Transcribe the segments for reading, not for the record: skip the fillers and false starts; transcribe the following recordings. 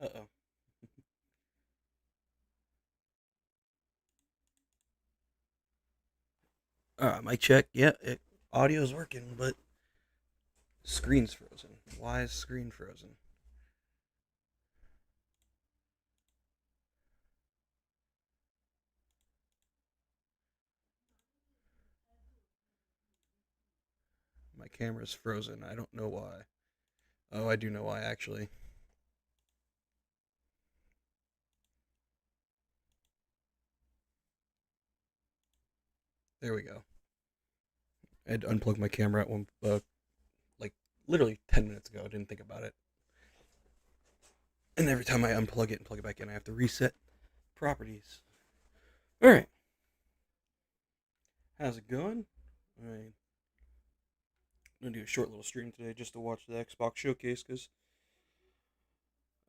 Uh-oh. Mic check. Yeah, audio's working, but screen's frozen. Why is screen frozen? My camera's frozen. I don't know why. Oh, I do know why, actually. There we go. I had to unplug my camera at like, literally 10 minutes ago. I didn't think about it. And every time I unplug it and plug it back in, I have to reset properties. Alright. How's it going? I'm going to do a short little stream today just to watch the Xbox showcase because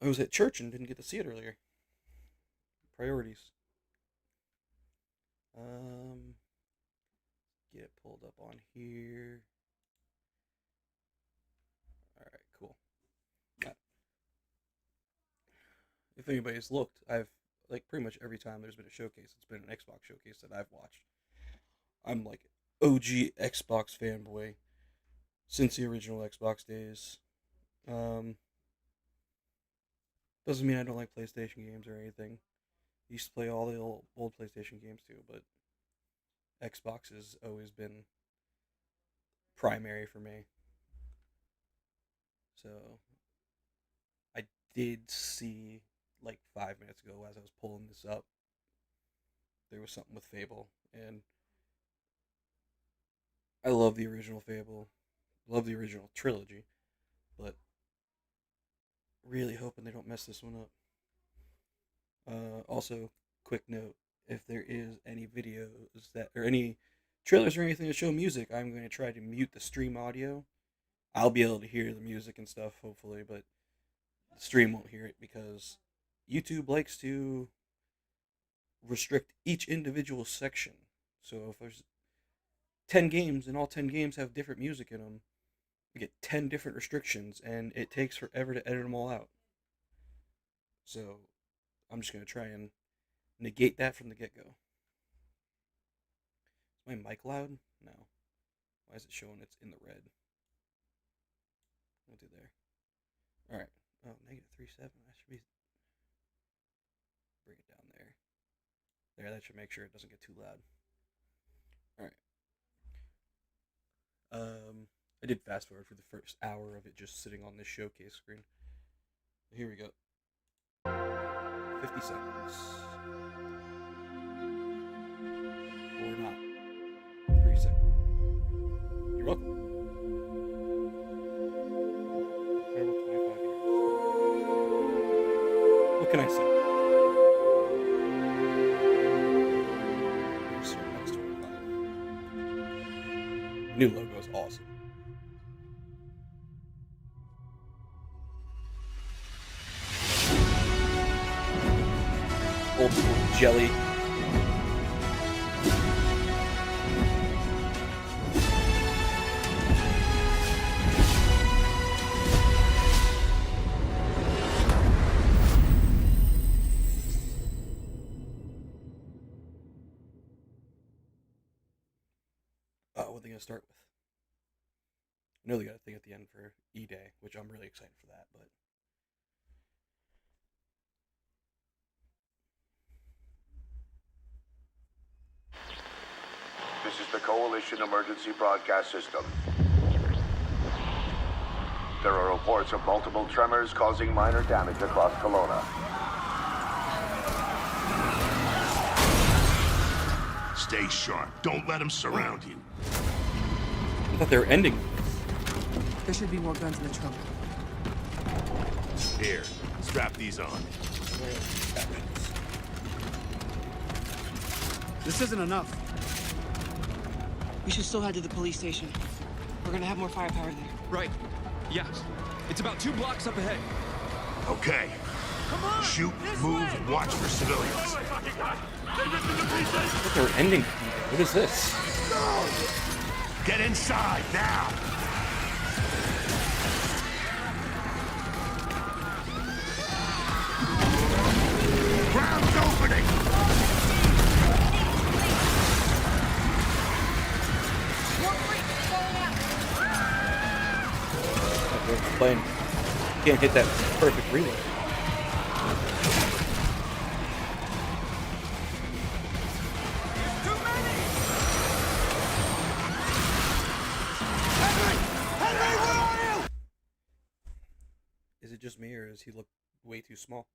I was at church and didn't get to see it earlier. Priorities. Get it pulled up on here. Alright, cool. If anybody's looked, I've, like, pretty much every time there's been a showcase, it's been an Xbox showcase that I've watched. I'm, like, OG Xbox fanboy since the original Xbox days. Doesn't mean I don't like PlayStation games or anything. I used to play all the old PlayStation games too, but Xbox has always been primary for me. So I did see, like, 5 minutes ago as I was pulling this up, there was something with Fable, and I love the original Fable, love the original trilogy, but really hoping they don't mess this one up. Also, quick note, if there is any videos that, or any trailers or anything that show music, I'm going to try to mute the stream audio. I'll be able to hear the music and stuff, hopefully, but the stream won't hear it because YouTube likes to restrict each individual section. So if there's 10 games and all 10 games have different music in them, we get 10 different restrictions and it takes forever to edit them all out. So I'm just going to try and negate that from the get-go. Is my mic loud? No. Why is it showing it's in the red? We'll do there. Alright. Oh, -3.7. That should be... Bring it down there. There, that should make sure it doesn't get too loud. Alright. I did fast forward for the first hour of it just sitting on this showcase screen. Here we go. 50 seconds. Or not. 3 seconds. You're welcome. Incredible 25 years. What can I say? Here's your next 25. New logo is awesome. Old school jelly. What are they going to start with? I know they got a thing at the end for E-Day, which I'm really excited for that, but... This is the Coalition Emergency Broadcast System. There are reports of multiple tremors causing minor damage across Kelowna. Stay sharp. Don't let them surround you. I thought they were ending. There should be more guns in the trunk. Here, strap these on. This isn't enough. We should still head to the police station. We're gonna have more firepower there. Right. Yeah. It's about 2 blocks up ahead. Okay. Come on! Shoot, move, watch for civilians. I thought they were ending. What is this? Get inside, now! playing. Can't hit that perfect reload. Is it just me, or does he look way too small?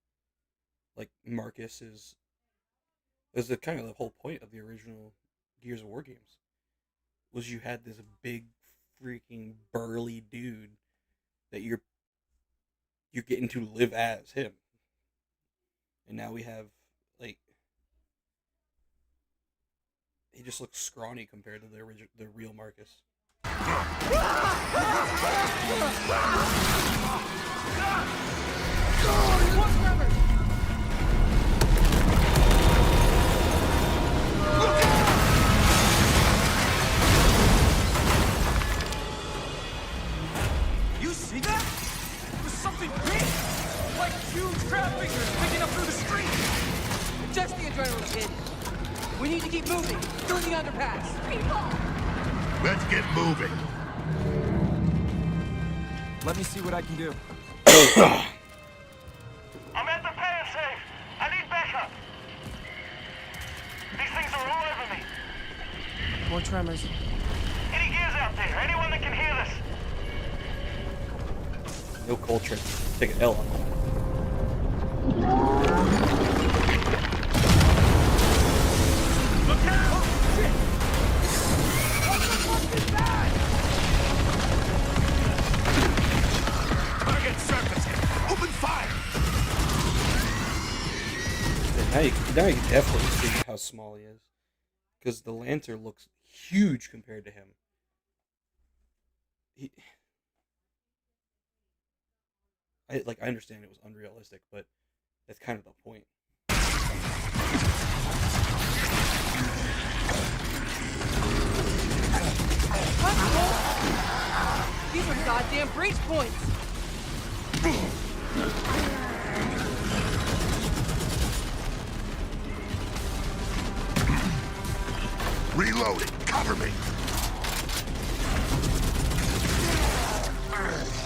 Like Marcus is the kind of the whole point of the original Gears of War games. Was you had this big freaking burly dude that you're getting to live as him. And now we have like he just looks scrawny compared to the real Marcus. You see that? There's something big! Like huge crab figures picking up through the street! Just the adrenaline kid. We need to keep moving through the underpass. Let's get moving. Let me see what I can do. I'm at the pan safe. I need backup. These things are all over me. More tremors. Any gears out there? Anyone that can hear this? No culture. Take an L on that. Look out! Oh, shit! Target surfacing. Open fire. Now you can definitely see how small he is. Because the Lancer looks huge compared to him. I understand it was unrealistic, but that's kind of the point. These are goddamn breach points. Reloading. Cover me.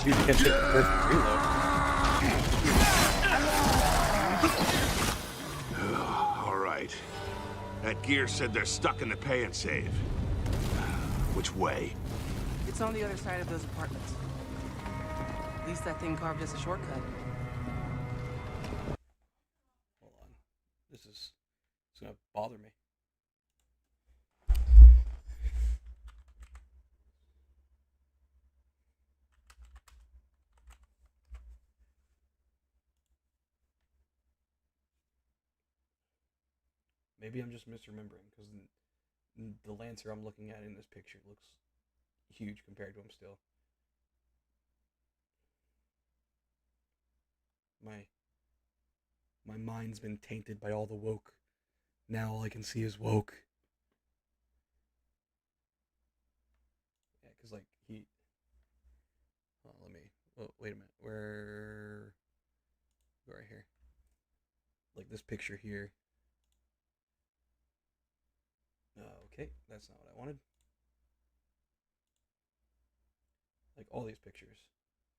You can't take the perfect reload. All right. That gear said they're stuck in the pay and save. Which way? It's on the other side of those apartments. At least that thing carved us a shortcut. Hold on. It's gonna bother me. Maybe I'm just misremembering, because the Lancer I'm looking at in this picture looks huge compared to him still. My mind's been tainted by all the woke. Now all I can see is woke. Yeah, because like he... Oh, wait a minute. Where... Go right here. Like this picture here. Okay, that's not what I wanted. Like all these pictures.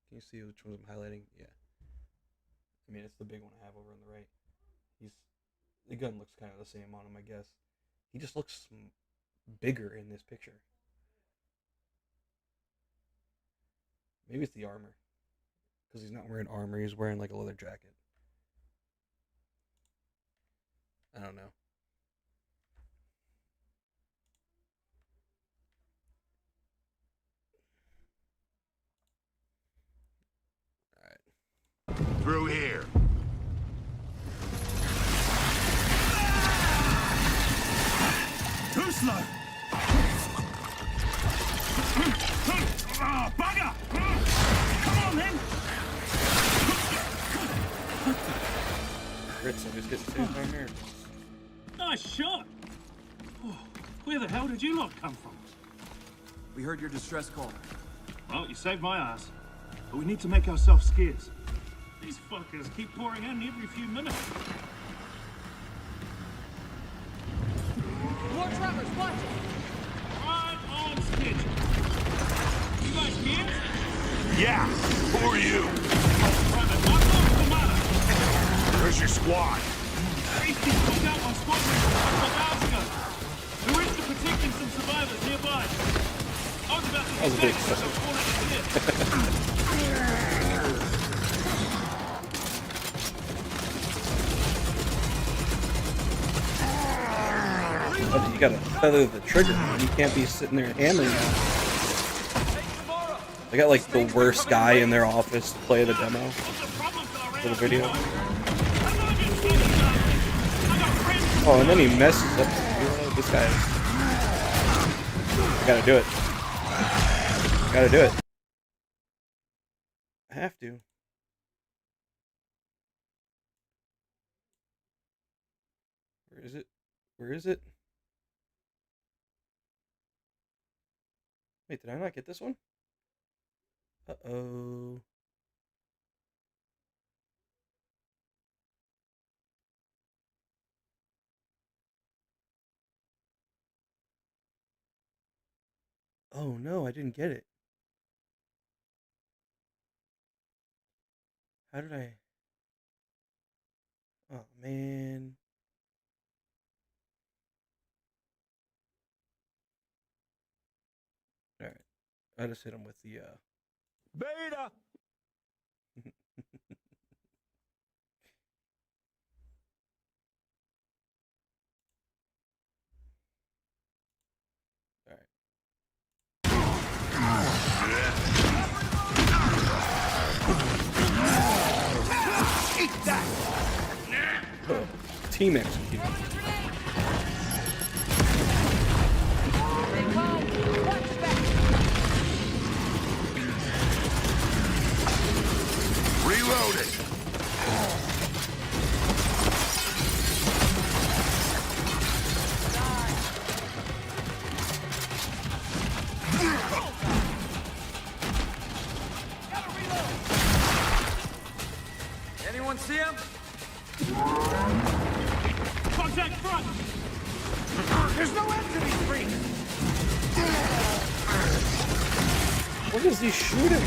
Can you see which ones I'm highlighting? Yeah. I mean, it's the big one I have over on the right. The gun looks kind of the same on him, I guess. He just looks bigger in this picture. Maybe it's the armor. Because he's not wearing armor, he's wearing like a leather jacket. I don't know. Through here. Too slow. Oh, bugger! Come on, then. Ritz, I just hit the same time here. Nice shot. Oh, where the hell did you lot come from? We heard your distress call. Well, you saved my ass. But we need to make ourselves scarce. These fuckers keep pouring in every few minutes. More tremors, watch it! Right on schedule. You guys here? Yeah, who are you? Private, what's the matter? Where's your squad? Hasty pulled out on squad leader a couple of hours ago. We were into protecting some survivors nearby. I was about to That was a bit get back, so excessive. cornered in here. But you gotta feather the trigger, man. You can't be sitting there hammering it. They got like the worst guy in their office to play the demo for the video. Oh, and then he messes up the video. This guy is... I gotta do it. Gotta do it. I have to. Where is it? Where is it? Wait, did I not get this one? Uh-oh. Oh no, I didn't get it. How did I... Oh man. Alright. I just hit him with the Beta! Alright. Eat that! Oh, team executed. Reloaded! Anyone see him? Contact front! There's no end to these freaks! What is he shooting?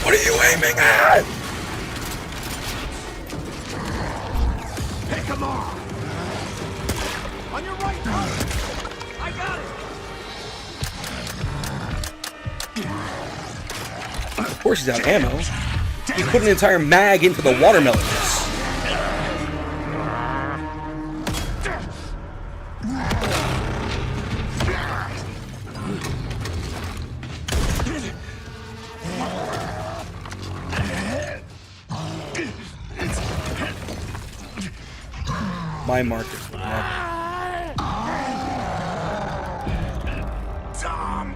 What are you aiming at? Pick him off! On your right, I got it! Of course he's out of ammo. He put an entire mag into the watermelon. My Marcus would never. Tom!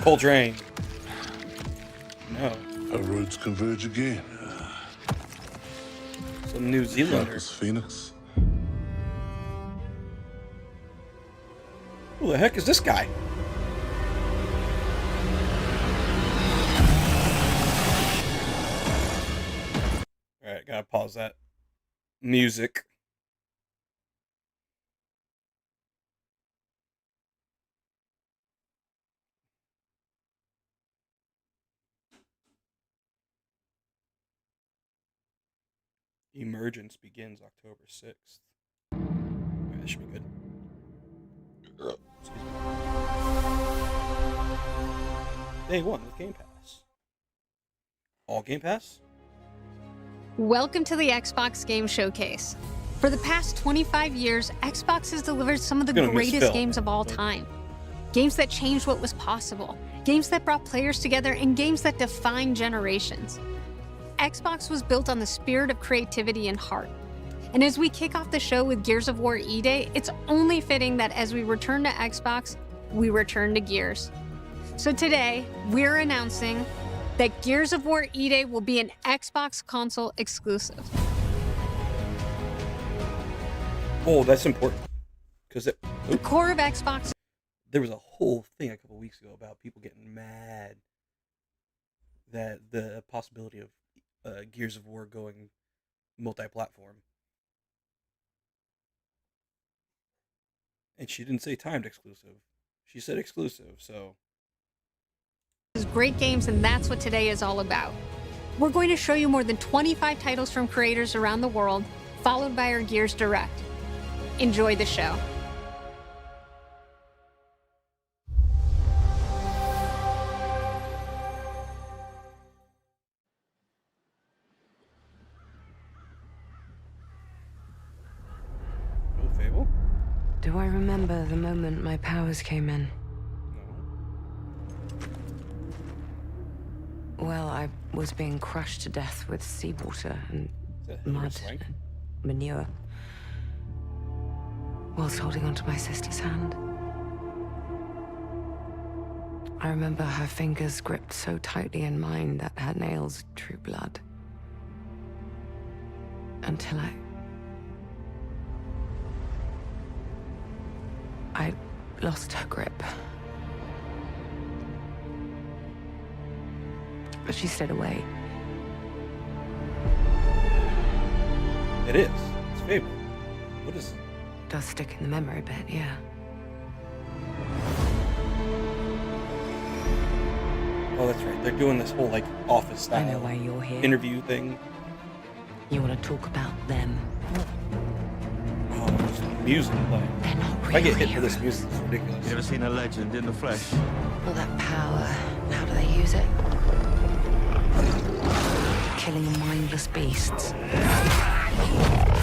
Coltrane. No. Our roads converge again. Some New Zealander. Marcus Phoenix. Who the heck is this guy? Alright, gotta pause that. Music. Emergence begins October 6th. Alright, this should be good. Excuse me. Day 1 with Game Pass. All Game Pass? Welcome to the Xbox Game Showcase. For the past 25 years, Xbox has delivered some of the Gonna miss greatest Phil, games of all time. Games that changed what was possible, games that brought players together, and games that defined generations. Xbox was built on the spirit of creativity and heart. And as we kick off the show with Gears of War E-Day, it's only fitting that as we return to Xbox, we return to Gears. So today, we're announcing that Gears of War E-Day will be an Xbox console exclusive. Oh, that's important. Because The core of Xbox there was a whole thing a couple weeks ago about people getting mad that the possibility of Gears of War going multi-platform. And she didn't say timed exclusive. She said exclusive, so... Great games, and that's what today is all about. We're going to show you more than 25 titles from creators around the world, followed by our Gears Direct. Enjoy the show. Oh, Fable? Do I remember the moment my powers came in? No. Well, I was being crushed to death with seawater and Is that Hilary mud Swank? and manure, whilst holding onto my sister's hand. I remember her fingers gripped so tightly in mine that her nails drew blood. Until I lost her grip. But she stayed away. It is. It's Fable. What is... Does stick in the memory a bit, yeah. Oh, that's right. They're doing this whole, like, office I know style why you're here. interview thing. You want to talk about them? Oh, just music playing. They're not If real I get hit for heroes. this music, it's ridiculous. You ever seen a legend in the flesh? All that power. How do they use it? Killing mindless beasts.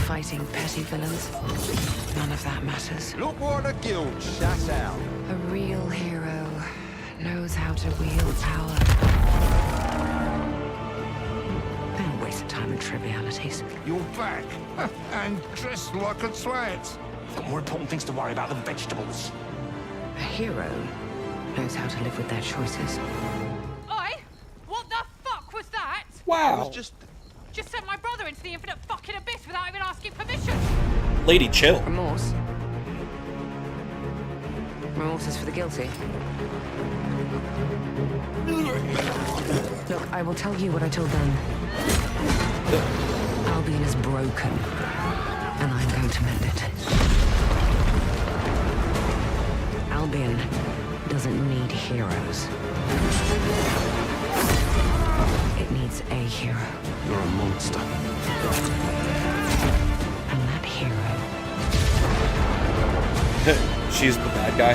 Fighting petty villains. None of that matters. Look what the guild shut out. A real hero knows how to wield power. They don't waste time on trivialities. You're back. And dressed like a twat. Got more important things to worry about than vegetables. A hero knows how to live with their choices. Oi! What the fuck was that? Wow. Just Just sent my brother into the infinite fucking abyss without even asking permission. Lady, chill. Remorse. Remorse is for the guilty. Look, I will tell you what I told them. Albion is broken, and I'm going to mend it. Albion doesn't need heroes. It needs a hero. You're a monster. And that hero She's the bad guy.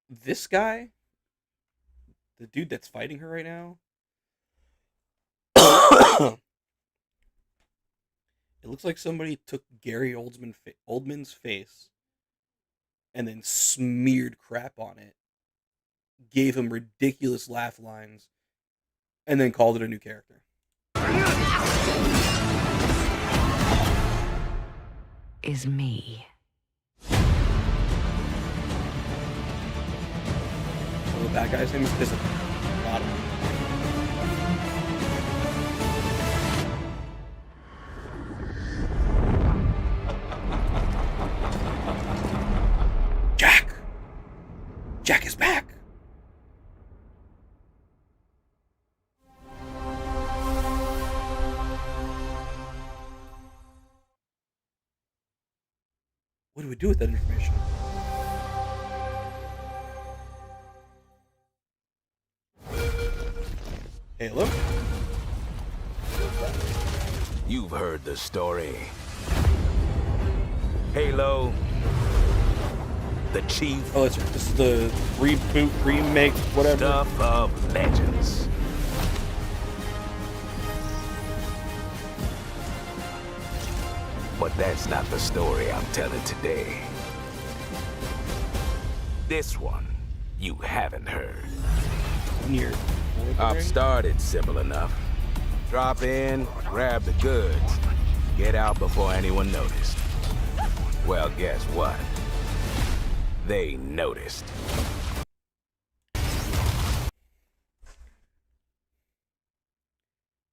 This guy? The dude that's fighting her right now? It looks like somebody took Gary Oldman's face and then smeared crap on it, gave him ridiculous laugh lines, and then called it a new character. is me. So the bad guy's name is Physical. Got him. Jack! Jack is back! What do we do with that information? Halo? You've heard the story. Halo, the Chief. Oh, that's right. This is the reboot, remake, whatever. Stuff of legends. But that's not the story I'm telling today. This one, you haven't heard. Near. I've started simple enough. Drop in, grab the goods, get out before anyone noticed. Well, guess what? They noticed.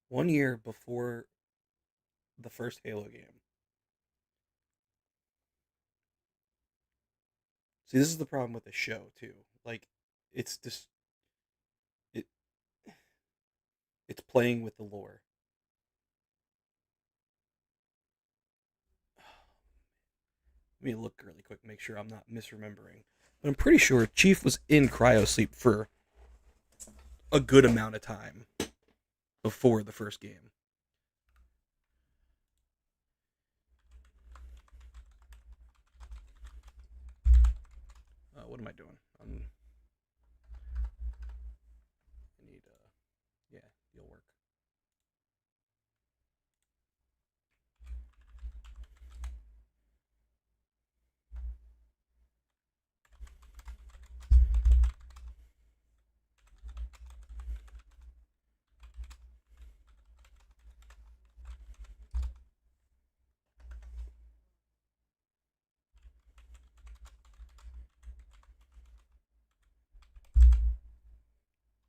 One year before the first Halo game. See, this is the problem with the show, too. Like, it's just It's playing with the lore. Let me look really quick, make sure I'm not misremembering. But I'm pretty sure Chief was in cryosleep for a good amount of time before the first game. What am I doing? I need, yeah, you'll work.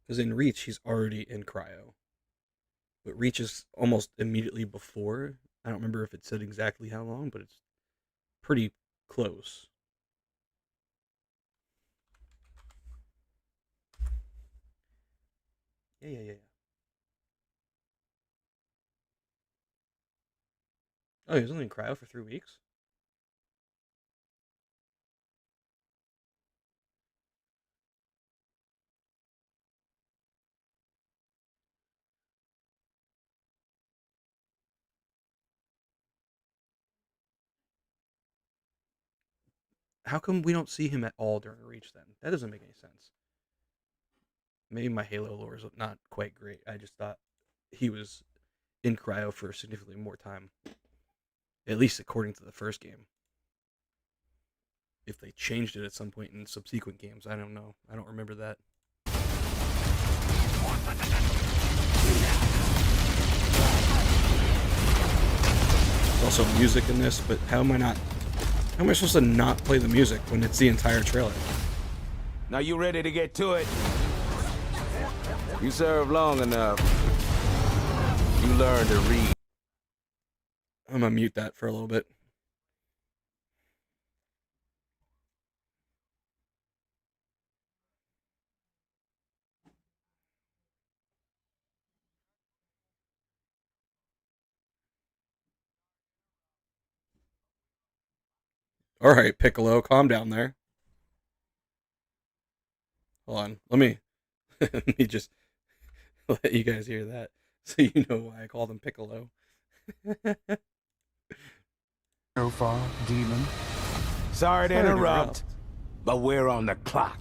Because in Reach, he's already in cryo. But Reach is almost immediately before. I don't remember if it said exactly how long, but it's pretty close. Yeah. Oh, he was only in cryo for 3 weeks? How come we don't see him at all during Reach then? That doesn't make any sense. Maybe my Halo lore is not quite great. I just thought he was in cryo for significantly more time. At least according to the first game. If they changed it at some point in subsequent games, I don't know. I don't remember that. There's also music in this, but how am I supposed to not play the music when it's the entire trailer? Now you ready to get to it? You served long enough. You learn to read. I'm gonna mute that for a little bit. All right, Piccolo, calm down there. Hold on, let me just let you guys hear that, so you know why I call them Piccolo. So far, demon. Sorry to interrupt, but we're on the clock.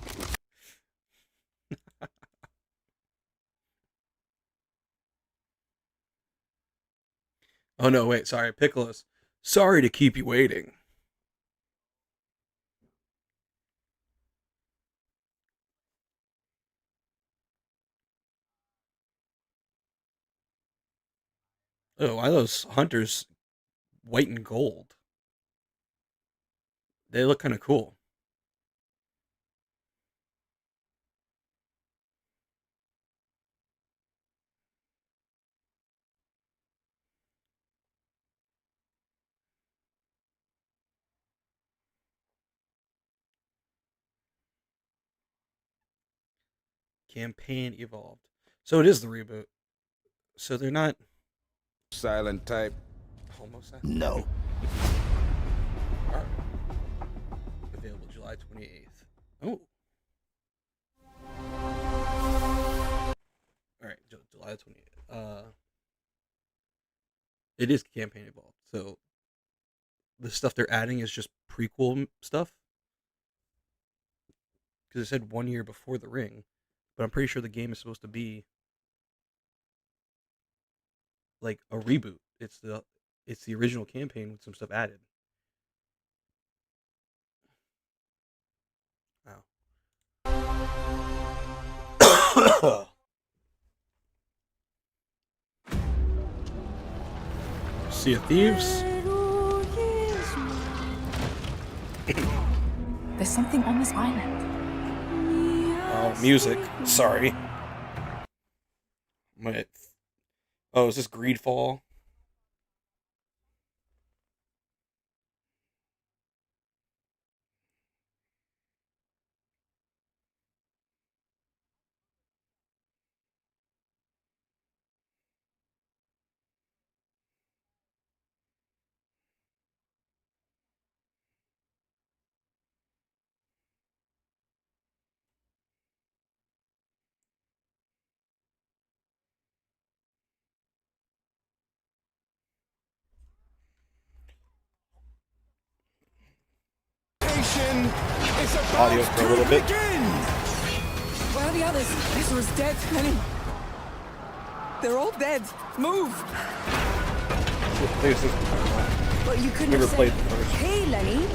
Oh no, wait, sorry, Piccolo's. Sorry to keep you waiting. Oh, why are those hunters white and gold? They look kind of cool. Campaign evolved. So it is the reboot. So they're not Silent type. almost that. No. Alright. Available July 28th. Oh. Alright, July 28th. It is campaign evolved. So the stuff they're adding is just prequel stuff. Because it said 1 year before the ring. But I'm pretty sure the game is supposed to be like a reboot. It's the original campaign with some stuff added. Wow. Sea of Thieves. There's something on this island. Oh, music. Sorry. Oh, is this Greedfall? action is about Audio for a little bit. Where are the others? Ezra's dead, Lenny. They're all dead. Move! But you couldn't Never have played said, the first. hey, Lenny,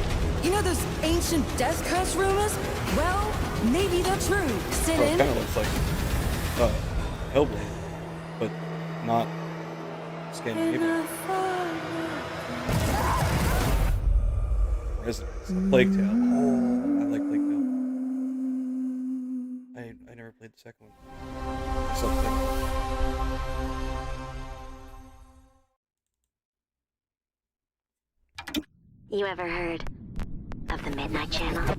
you know those ancient death curse rumors? Well, maybe they're true. Sit Well, it in. kind of looks like Hellblade, but not Scandinavian. Resonance. Plague Tale. Oh, I like Plague Tale. I never played the second one. Something. You ever heard of the Midnight Channel?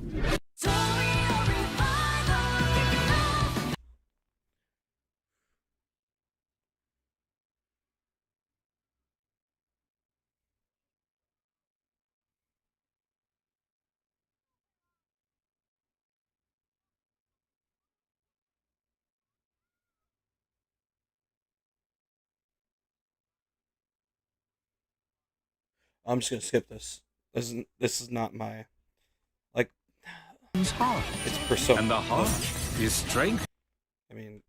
I'm just gonna skip this. This is not my like. It's Persona. And the heart is strength. I mean,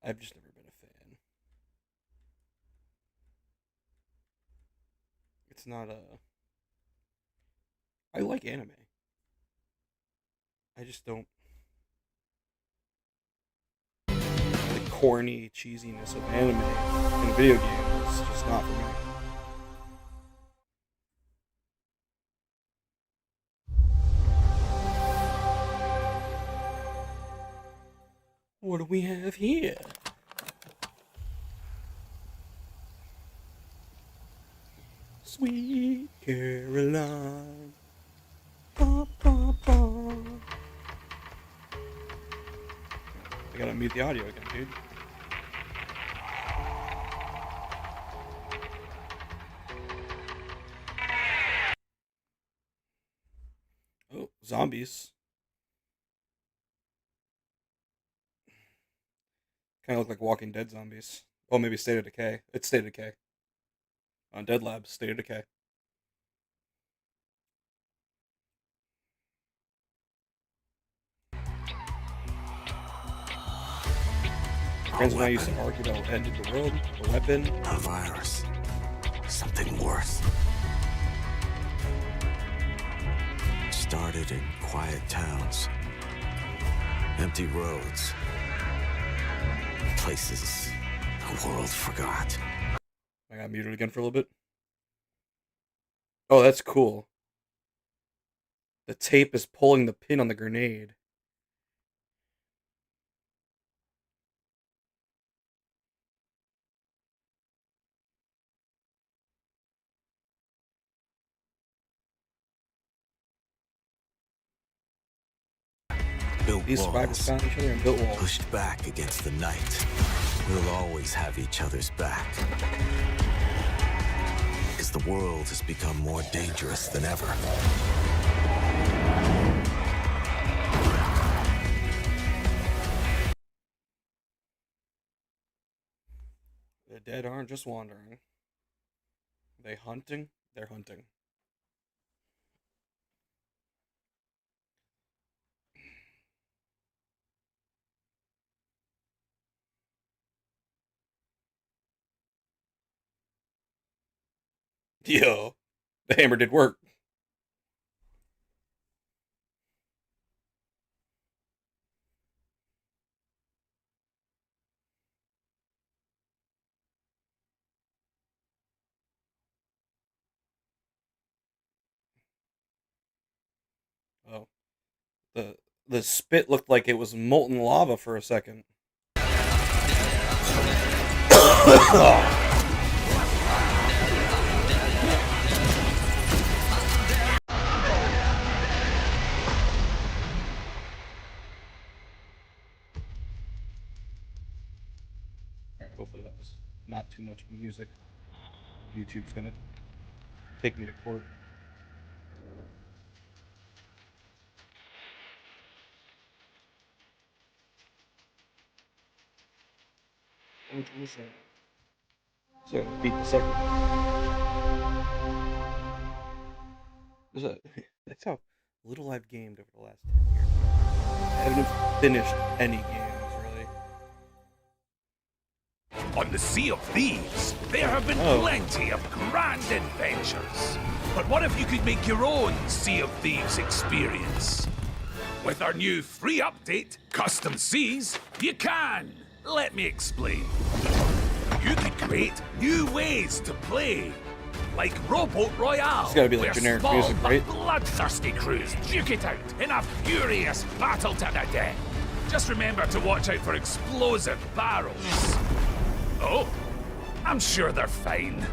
I've just never been a fan. It's not a. I like anime. I just don't. The corny cheesiness of anime in video games is just not for me. What do we have here? Sweet Caroline. Ba, ba, ba. I gotta mute the audio again, dude. Oh, zombies. Kind of look like Walking Dead zombies. Oh, maybe State of Decay. It's State of Decay. On Dead Labs, State of Decay. Friends and I used to argue about what ended the world, a weapon. A virus. Something worse. Started in quiet towns. Empty roads. Places the world forgot. I got muted again for a little bit. Oh, that's cool. The tape is pulling the pin on the grenade. Built These survivors found each other and built walls. Pushed back against the night. We'll always have each other's back. As the world has become more dangerous than ever. The dead aren't just wandering. They hunting? They're hunting. Yo, the hammer did work. Oh, the spit looked like it was molten lava for a second. Hopefully that was not too much music. YouTube's gonna take me to court. So beat the second. That's how little I've gamed over the last 10 years. I haven't finished any games, really. On the Sea of Thieves, there have been plenty of grand adventures. But what if you could make your own Sea of Thieves experience? With our new free update, Custom Seas, you can. Let me explain. You could create new ways to play. Like Rowboat Royale, It's gotta be like where generic small music, but right? bloodthirsty crews duke it out in a furious battle to the death. Just remember to watch out for explosive barrels. Oh, I'm sure they're fine.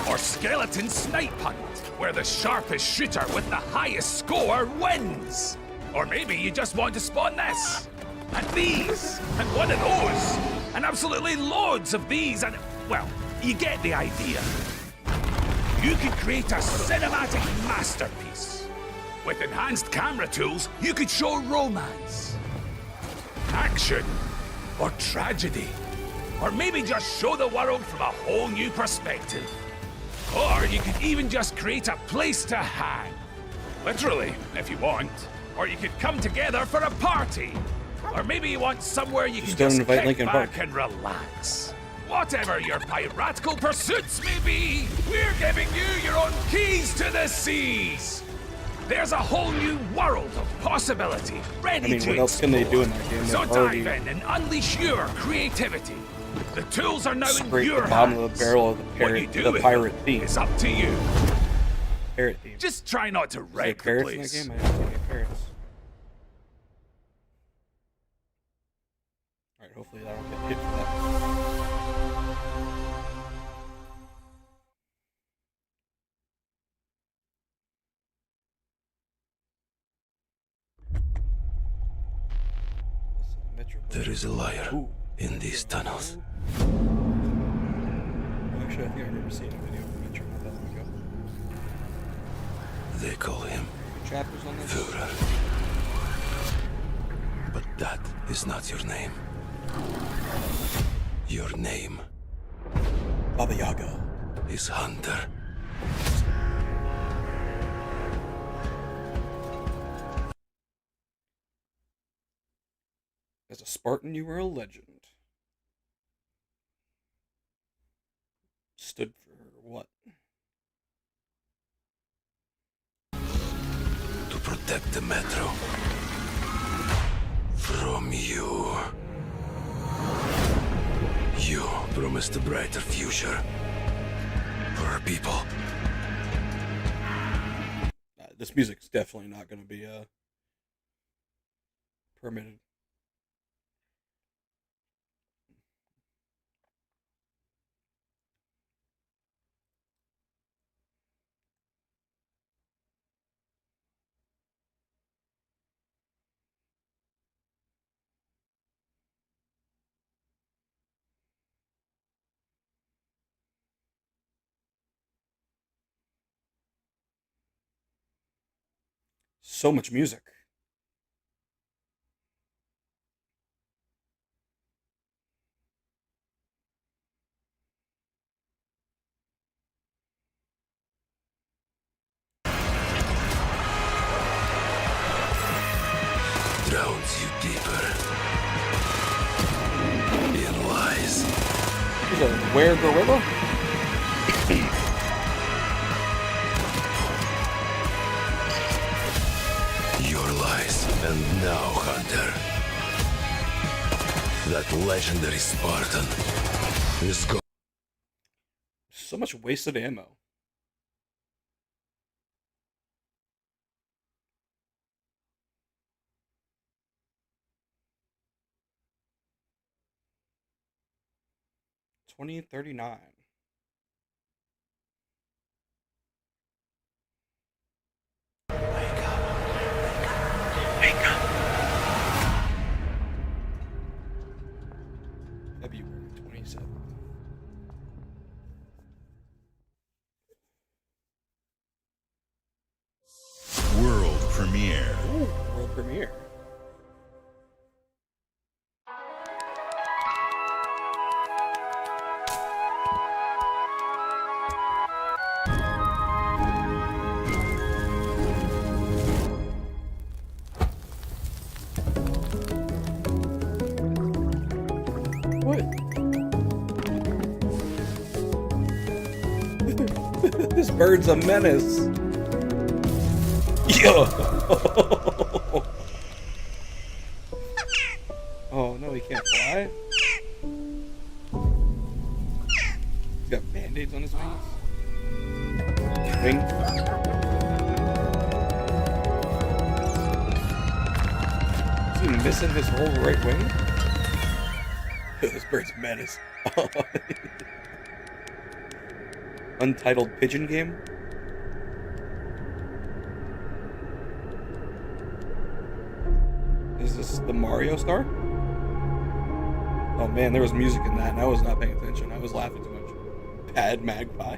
Or Skeleton Snipe Hunt, where the sharpest shooter with the highest score wins. Or maybe you just want to spawn this, and these, and one of those, and absolutely loads of these, and, well, you get the idea. You could create a cinematic masterpiece. With enhanced camera tools, you could show romance, action, or tragedy. Or maybe just show the world from a whole new perspective. Or you could even just create a place to hang. Literally, if you want. Or you could come together for a party. Or maybe you want somewhere you can don't just invite kick Linkin back Park. and relax. Whatever your piratical pursuits may be, we're giving you your own keys to the seas. There's a whole new world of possibility ready I mean, to what else can they do in that game? So They've dive already in and unleash your creativity. The tools are now in scraped your the bottom hands. of the barrel of the What you parrot, do the with pirate them theme. is up to you. Parrot theme. Just try not to Is there wreck the parrots in that place. game? I didn't see any parrots. Alright, hopefully I don't get hit for that. There is a liar in these tunnels. Actually, I think I remember seeing a video from Metro not that long ago. They call him Chapters on this? Führer. But that is not your name. Your name Baba Yaga is Hunter. As a Spartan, you were a legend. Stood for what? To protect the Metro from you. You promised a brighter future for our people. This music's definitely not going to be permitted. So much music. Drowns you deeper in lies. He's a were gorilla? Your lies. And now, Hunter, that legendary Spartan is gone. So much wasted ammo. $20.39. February 27th. World premiere. Ooh, world premiere. What? This bird's a menace. Yo. Oh no, he can't fly. He's got band-aids on his wings. Wing. Is he missing his whole right wing? This bird's menace. Untitled pigeon game. Is this the Mario Star? Oh man, there was music in that and I was not paying attention. I was laughing too much. Bad Magpie.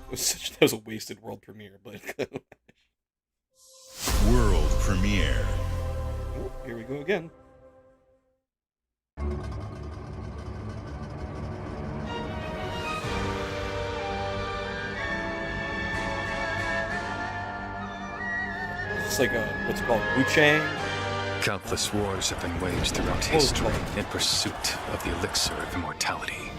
That was a wasted world premiere, but World premiere. Oh, here we go again. It's like a, what's it called, Wu Chang? Countless wars have been waged throughout history in pursuit of the elixir of immortality.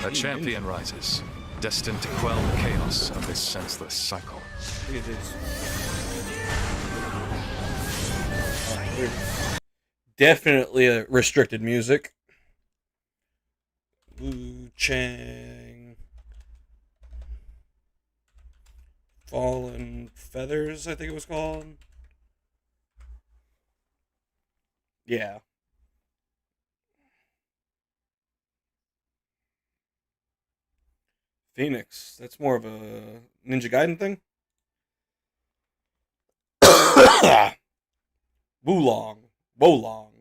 A champion rises, destined to quell the chaos of this senseless cycle. It is. Definitely a restricted music. Wu Chang. Fallen Feathers, I think it was called. Yeah. Phoenix. That's more of a Ninja Gaiden thing. Wulong. Wolong.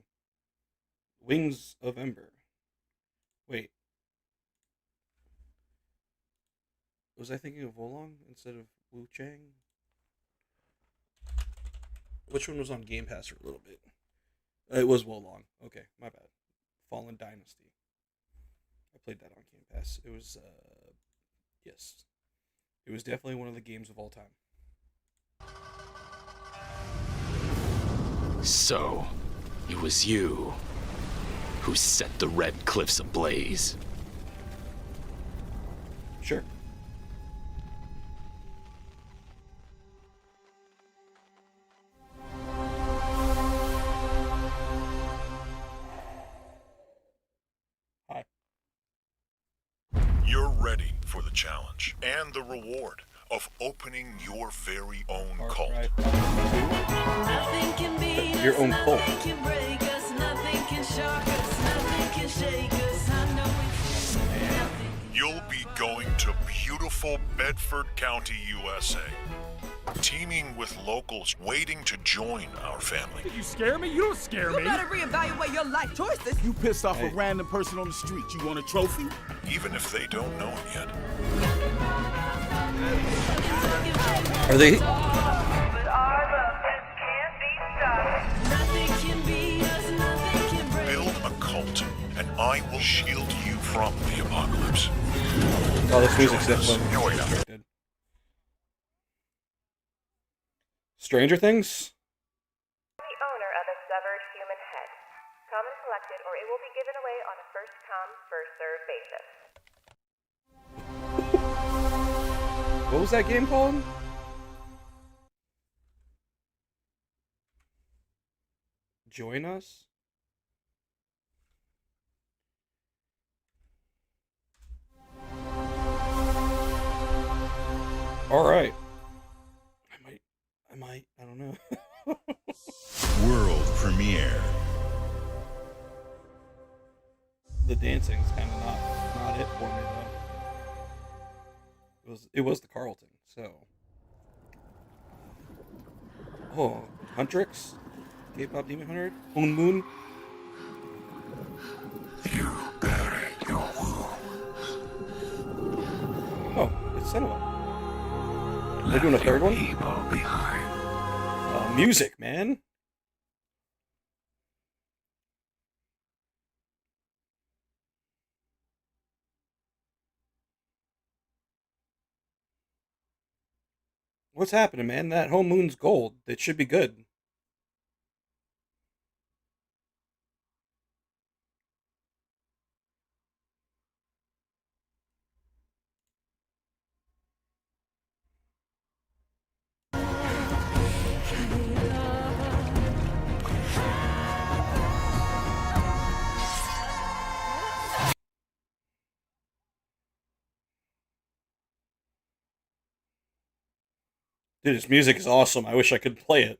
Wings of Ember. Wait. Was I thinking of Wolong instead of Wu Chang? Which one was on Game Pass for a little bit? It was Wolong. Okay, my bad. Fallen Dynasty. I played that on Game Pass. It was, yes. It was definitely one of the games of all time. So, it was you who set the Red Cliffs ablaze. Sure. Hi. You're ready for the challenge and the reward of opening your very own cult. Your own cult. You'll be going to beautiful Bedford County, USA, teaming with locals waiting to join our family. You scare me? You don't scare me. You better reevaluate your life choices. You pissed off a random person on the street. You want a trophy? Even if they don't know it yet. Are they? Build a cult, and I will shield you from the apocalypse. Oh, this music's definitely Join us. restricted. Stranger Things? The owner of a severed human head. Come and collect it, or it will be given away on a first-come, first-served basis. What was that game called? Join Us? Alright. I don't know. World premiere. The dancing's kind of not it for me though. It was the Carlton, so. Oh, Huntrix? K-pop Demon Hunter? Moon Moon? Oh, it's Cinema. They're doing a third one? Music, man. What's happening, man? That whole moon's gold. It should be good. Dude, this music is awesome. I wish I could play it.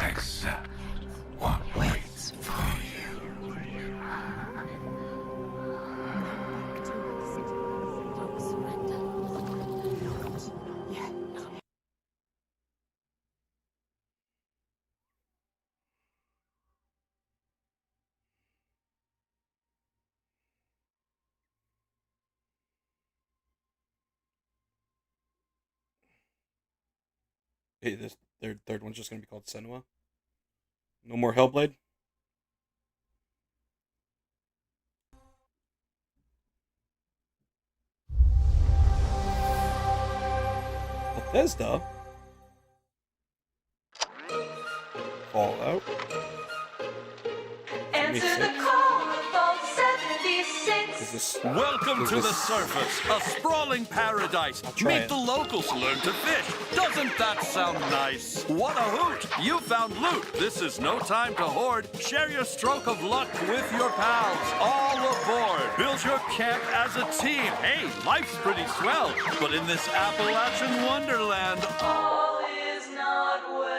Accept what waits for you. Hey, this their third one's just gonna be called Senua. No more Hellblade. Bethesda. Fallout. Answer the call of Vault 76. Is this Welcome is to the this- surface, a sprawling paradise. try Meet it. the locals, learn to fish. Doesn't that sound nice? What a hoot! You found loot. This is no time to hoard. Share your stroke of luck with your pals. All aboard. Build your camp as a team. Hey, life's pretty swell, but in this Appalachian wonderland, All is not well.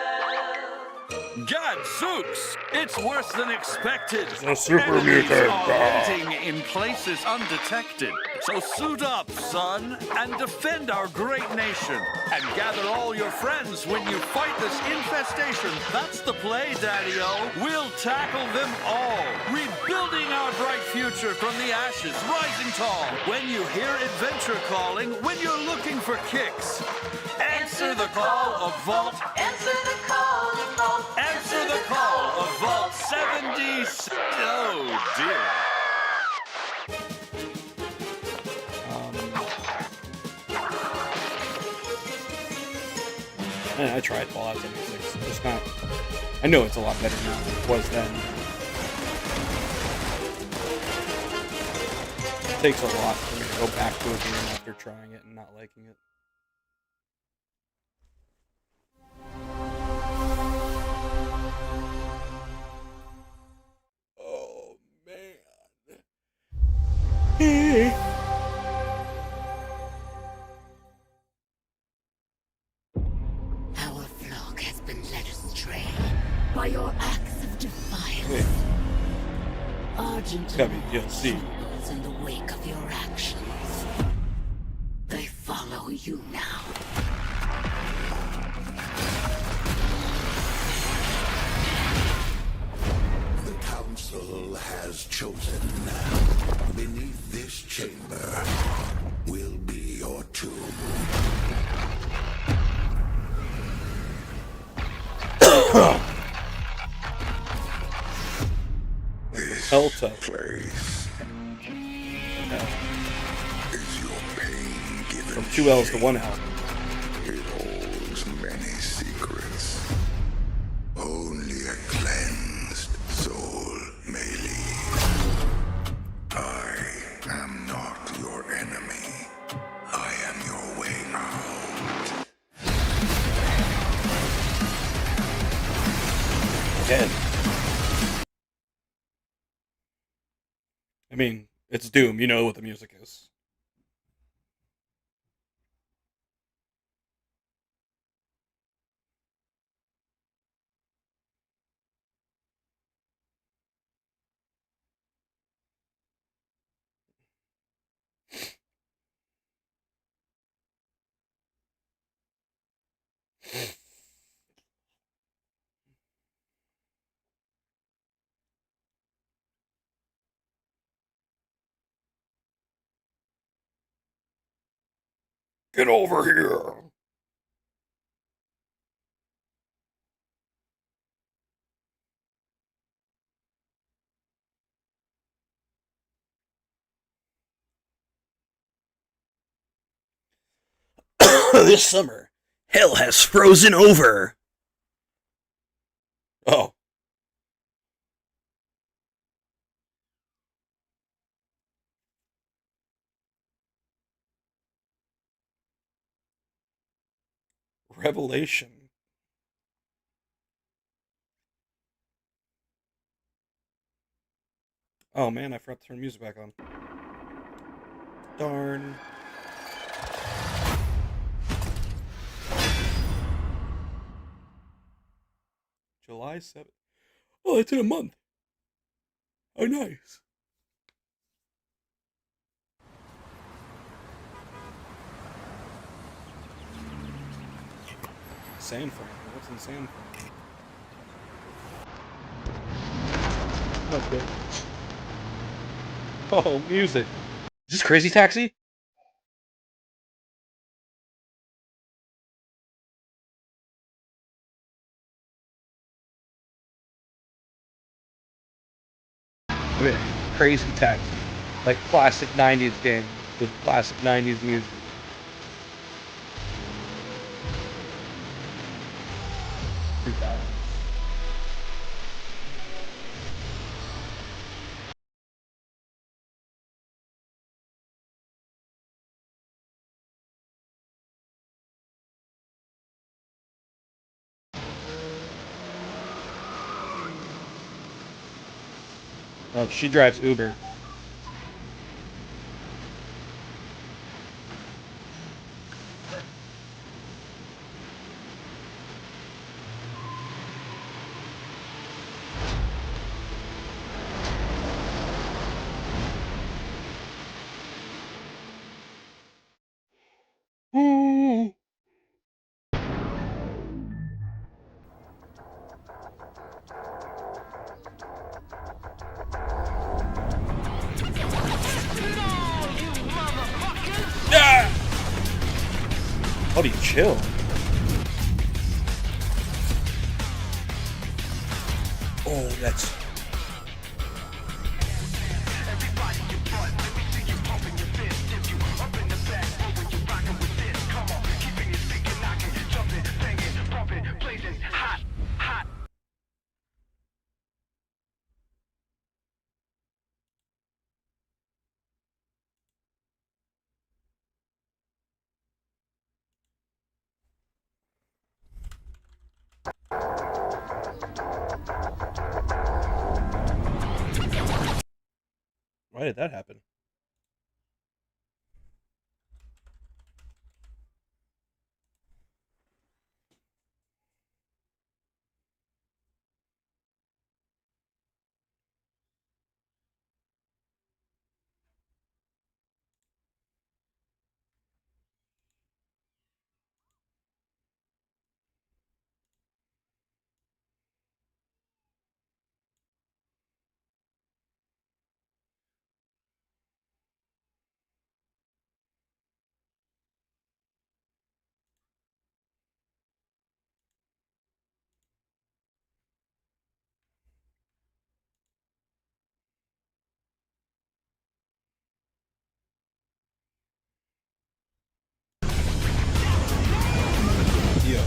Gadzooks! It's worse than expected. a super Enemies mutant. are waiting in places undetected. So suit up, son, and defend our great nation. And gather all your friends when you fight this infestation. That's the play, Daddy-O. We'll tackle them all. Rebuilding our bright future from the ashes, rising tall. When you hear adventure calling, when you're looking for kicks. Answer the call of Vault. Answer the call of Vault. Answer the call of Vault 70. Oh, dear. Man, I tried Fallout 76. It's not. I know it's a lot better now than it was then. It takes a lot for me to go back to a game after trying it and not liking it. Oh man. Our flock has been led astray by your acts of defiance. Wait, Argent it's gotta be DLC. trembles in the wake of your actions. They follow you now. The Council has chosen. Beneath this chamber will be your tomb. This Helta. place is your pain given. From 2 L's to 1 L. It holds many secrets. Only a cleansed soul may leave. I am not your enemy. I am your way out. Again. I mean, it's Doom. You know what the music is. Get over here! This summer, hell has frozen over. Oh. Revelation. Oh man, I forgot to turn music back on. Darn. July 7th. Oh, it's in a month. Oh, nice. San Fran. What's in San Fran? Okay. Oh, music. Is this Crazy Taxi? Okay. Crazy Taxi. Like classic 90s game with classic 90s music. Oh, she drives Uber. How do you chill? Oh, that's... Why did that happen? Yo.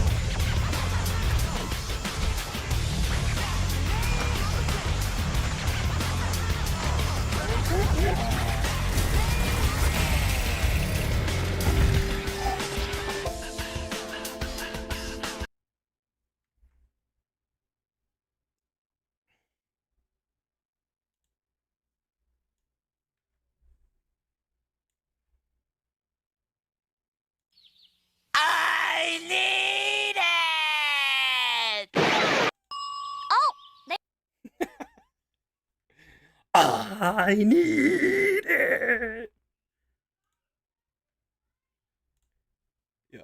I need it! Oh! I need it. Yeah,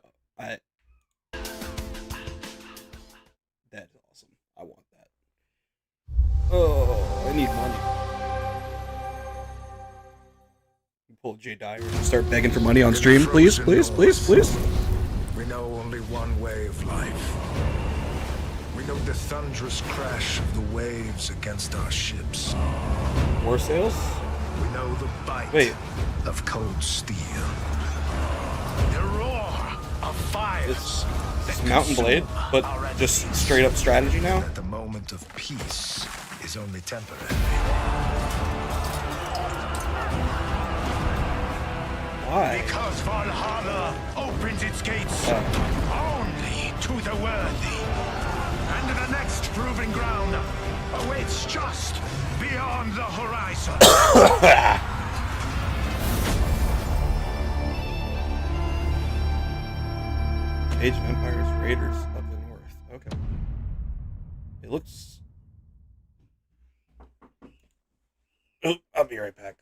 that is awesome. I want that. Oh, I need money. Pull Jay Dyer and start begging for money on stream, please, please, please, please. We know only one way of life. We know the thunderous crash of the waves against our ships. War sales? We know the bite of cold steel. The roar of fires. It's Mountain Blade, but just straight up strategy now. That the moment of peace is only temporary. Why? Because Valhalla opens its gates only to the worthy. And the next proving ground awaits just beyond the horizon. Age of Empires Raiders of the North. Okay. It looks... Oh, I'll be right back.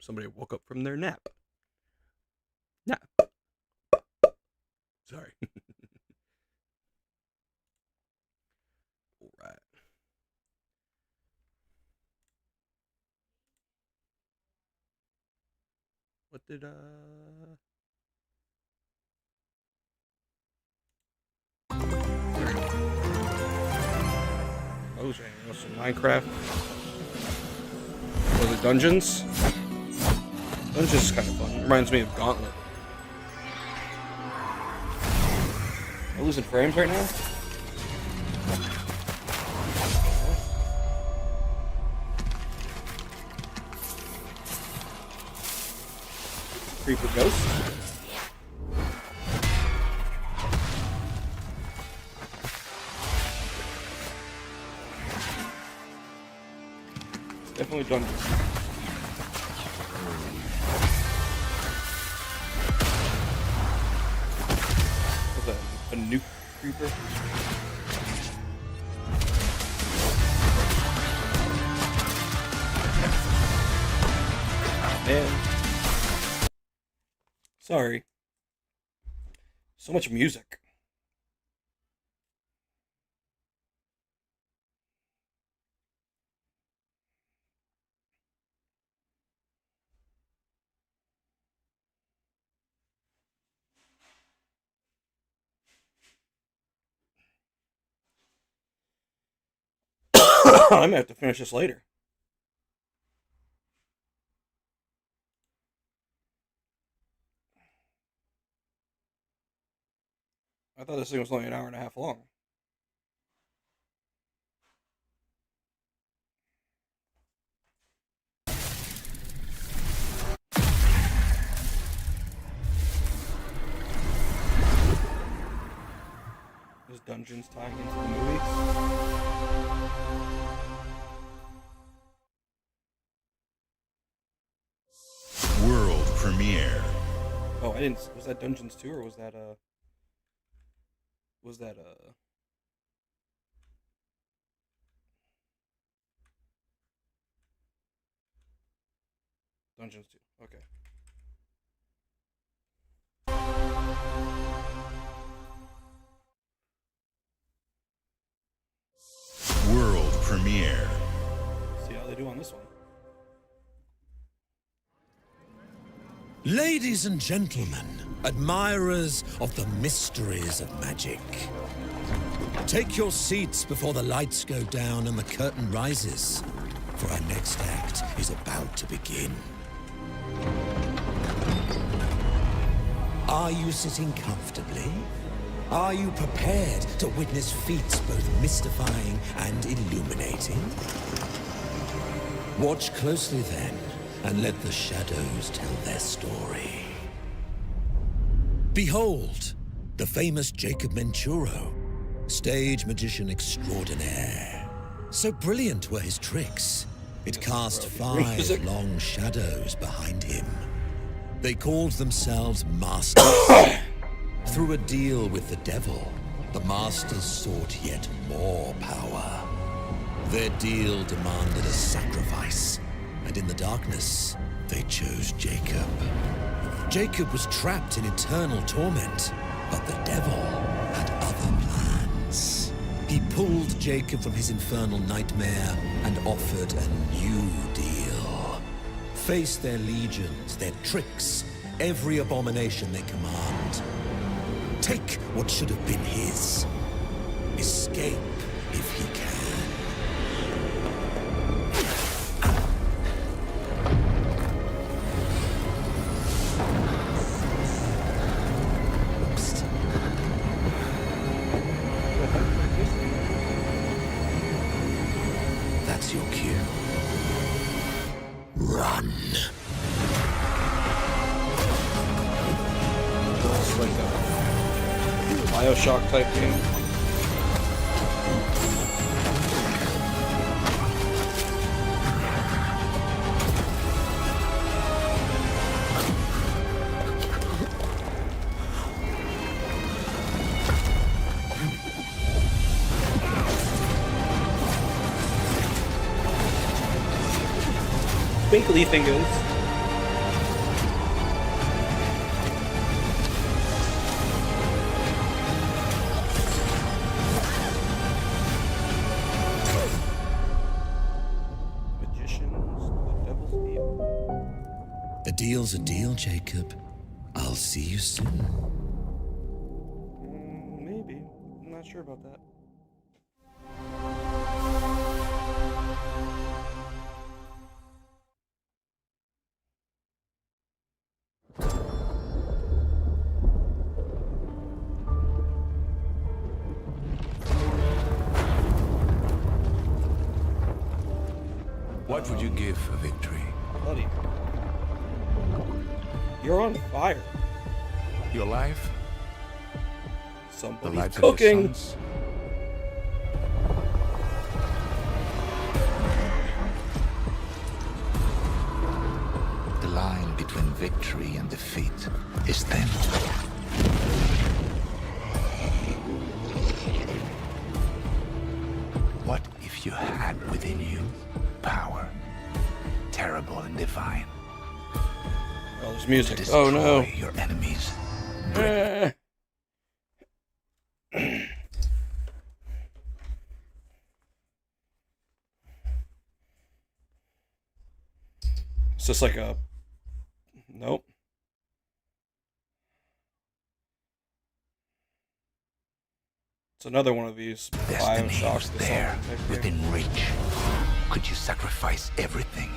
somebody woke up from their nap. Nap. Sorry. All right. What did Oh, is there anything else in Minecraft? Was it Dungeons? Dungeons is kind of fun. Reminds me of Gauntlet. Am I losing frames right now? Creeper ghost. Definitely Dungeons. What's that? A nuke creeper? Man. Sorry. So much music. I might have to finish this later. I thought this thing was only an hour and a half long. Is Dungeons tying into the movie? World premiere. Oh, I didn't. Was that Dungeons 2 or was that Dungeons 2? Okay. World premiere. See how they do on this one. Ladies and gentlemen, admirers of the mysteries of magic, take your seats before the lights go down and the curtain rises, for our next act is about to begin. Are you sitting comfortably? Are you prepared to witness feats both mystifying and illuminating? Watch closely then, and let the shadows tell their story. Behold, the famous Jacob Menturo, stage magician extraordinaire. So brilliant were his tricks, it cast 5 long shadows behind him. They called themselves Masters. Through a deal with the devil, the Masters sought yet more power. Their deal demanded a sacrifice, and in the darkness, they chose Jacob. Jacob was trapped in eternal torment, but the devil had other plans. He pulled Jacob from his infernal nightmare and offered a new deal. Face their legions, their tricks, every abomination they command. Take what should have been his. Escape if he can. That's your cue. Run. It's like a BioShock type game. Twinkly fingers. A deal's a deal, Jacob. I'll see you soon. Maybe. I'm not sure about that. What would you give for victory? Buddy. You're on fire. Your life? The Somebody's lives of your cooking. sons? The line between victory and defeat is thin. What if you had within you power, terrible and divine? Oh, there's music. To Oh no. destroy your enemies. It's just like a... Nope. It's another one of these Destiny Bioshock. was there, within reach. Could you sacrifice everything?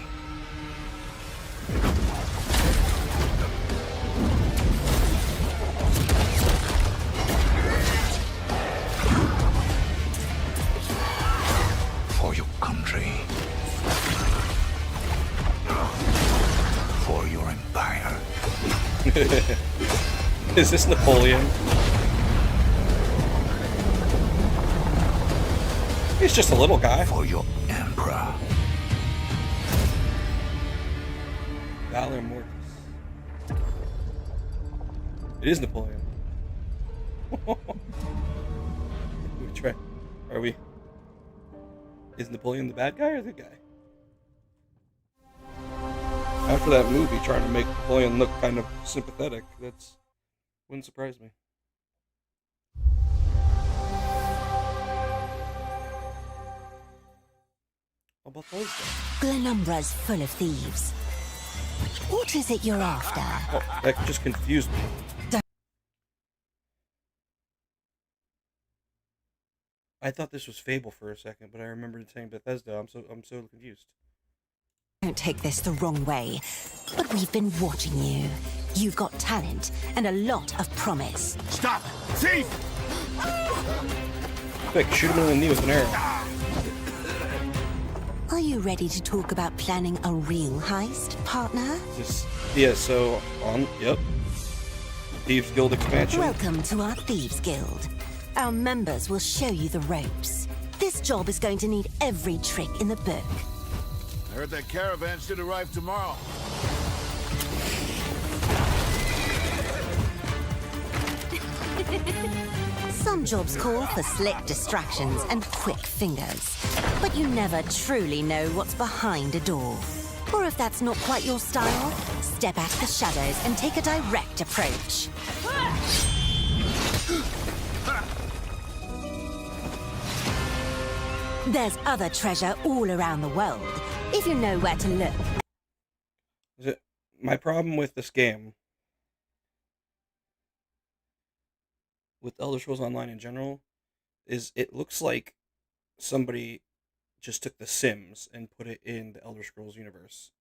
For your country. For your empire. Is this Napoleon? He's just a little guy. For your emperor. Valor Mortis. It is Napoleon. We try. Are we? Is Napoleon the bad guy or the guy? After that movie, trying to make Napoleon look kind of sympathetic, that's wouldn't surprise me. How about those guys? Glenumbra's full of thieves. What is it you're after? Oh, that just confused me. I thought this was Fable for a second, but I remembered saying Bethesda. I'm so confused. Don't take this the wrong way, but we've been watching you. You've got talent and a lot of promise. Stop! Thief! Quick, shoot him in the knee with an arrow. Are you ready to talk about planning a real heist, partner? Yeah, so yep. Thieves Guild expansion. Welcome to our Thieves Guild. Our members will show you the ropes. This job is going to need every trick in the book. I heard that caravan should arrive tomorrow. Some jobs call for slick distractions and quick fingers, but you never truly know what's behind a door. Or if that's not quite your style, step out of the shadows and take a direct approach. There's other treasure all around the world, if you know where to look. My problem with this game, with Elder Scrolls Online in general, is it looks like somebody just took The Sims and put it in the Elder Scrolls universe.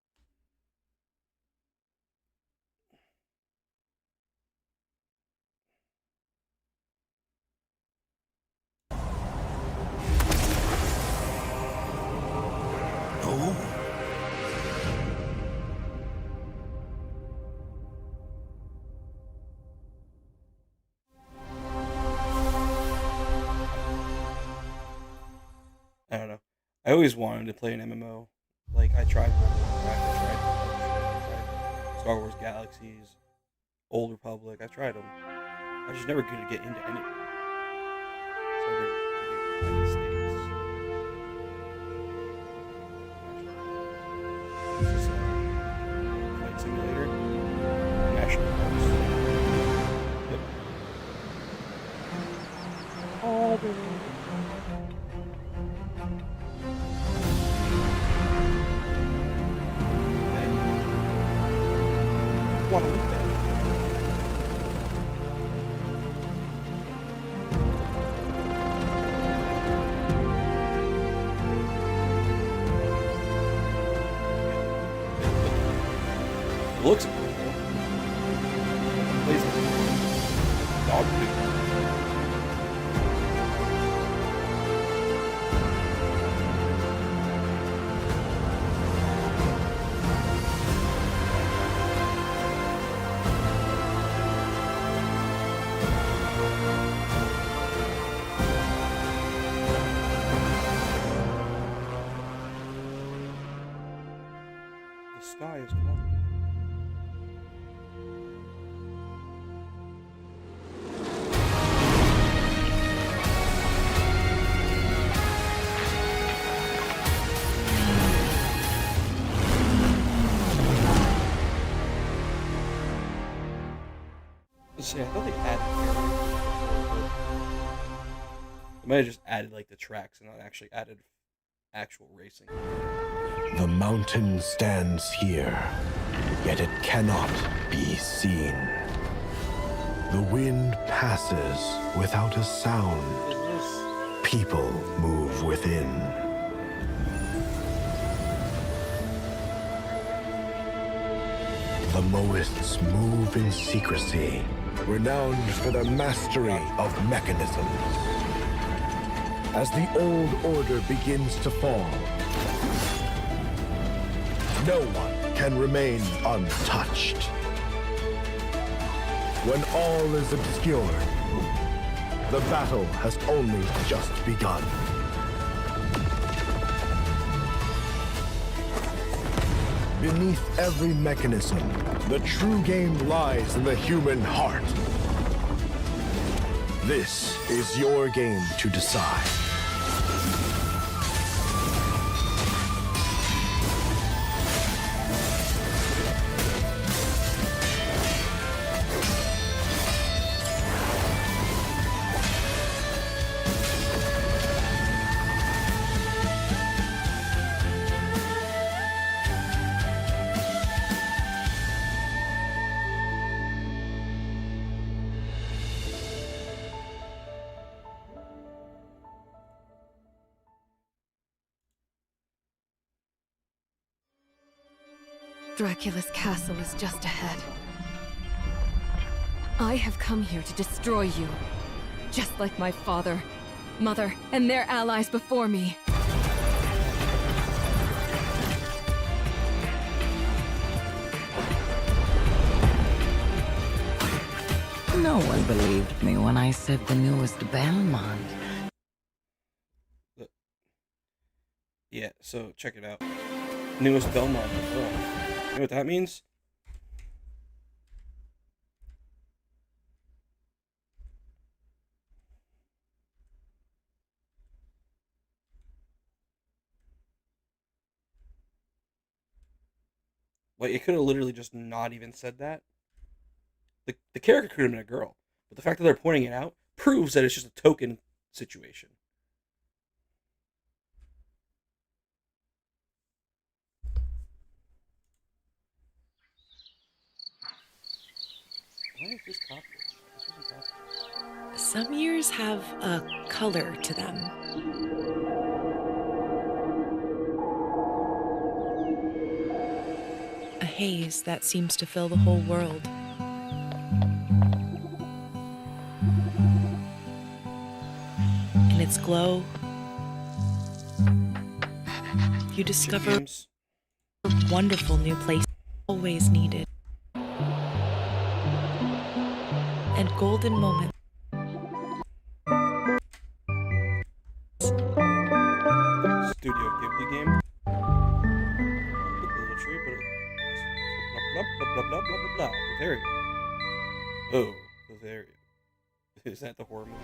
I don't know. I always wanted to play an MMO. Like, I tried Star Wars Galaxies, Old Republic. I tried them. I just never could get into any. So I did United States. Is this a flight simulator? National Parks. Yep. All the way. Guadalupe. It looks cool. Plays dog food. The sky is calling. See, I thought they added characters. They might have just added like the tracks and not actually added actual racing. The mountain stands here, yet it cannot be seen. The wind passes without a sound. People move within. The Moists move in secrecy, renowned for their mastery of mechanisms. As the old order begins to fall, no one can remain untouched. When all is obscured, the battle has only just begun. Beneath every mechanism, the true game lies in the human heart. This is your game to decide. Dracula's castle is just ahead. I have come here to destroy you, just like my father, mother, and their allies before me. No one believed me when I said the newest Belmont. Yeah, so check it out. Newest Belmont as well. You know what that means? Like, it could have literally just not even said that. The character could have been a girl, but the fact that they're pointing it out proves that it's just a token situation. Why is this copied? This wasn't copied. Some years have a color to them. A haze that seems to fill the whole world. In its glow, you discover a wonderful new place always needed. And golden moments. Studio Ghibli game. Look at the little tree, but it's blah blah blah blah blah blah blah. Bavaria. Oh, Bavaria. Is that the horror movie?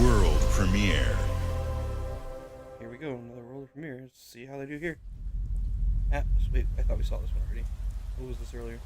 World premiere. Here we go, another world premiere. Let's see how they do here. Ah, wait, I thought we saw this one already. What was this earlier?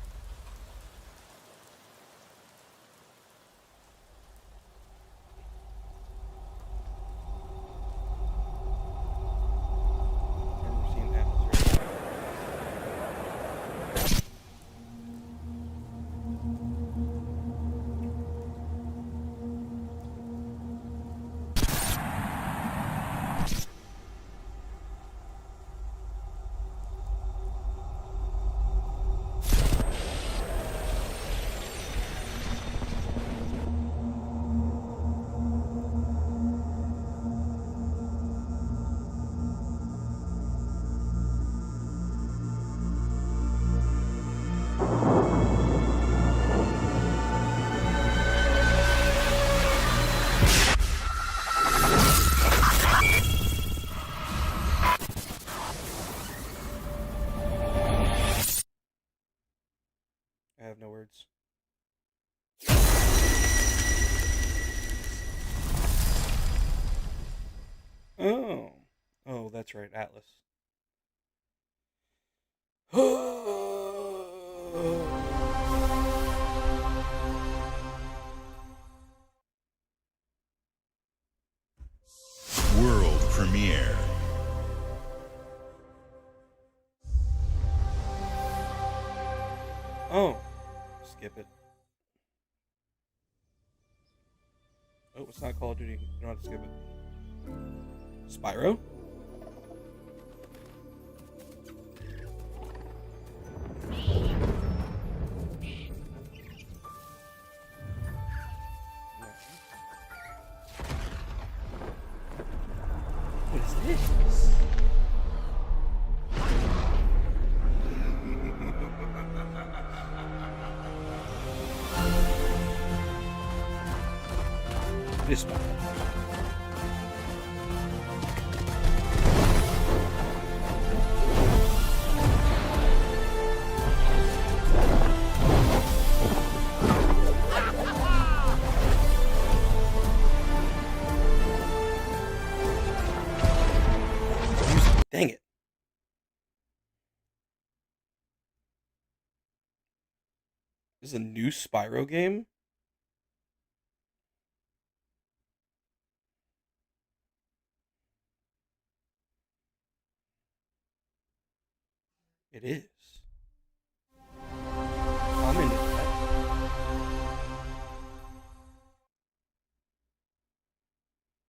Oh. Oh, that's right, Atlas. World premiere. Oh. Skip it. Oh, it's not Call of Duty. You don't have to skip it. Spyro? What is this? This one. Dang it. This is a new Spyro game? It is. I'm into that.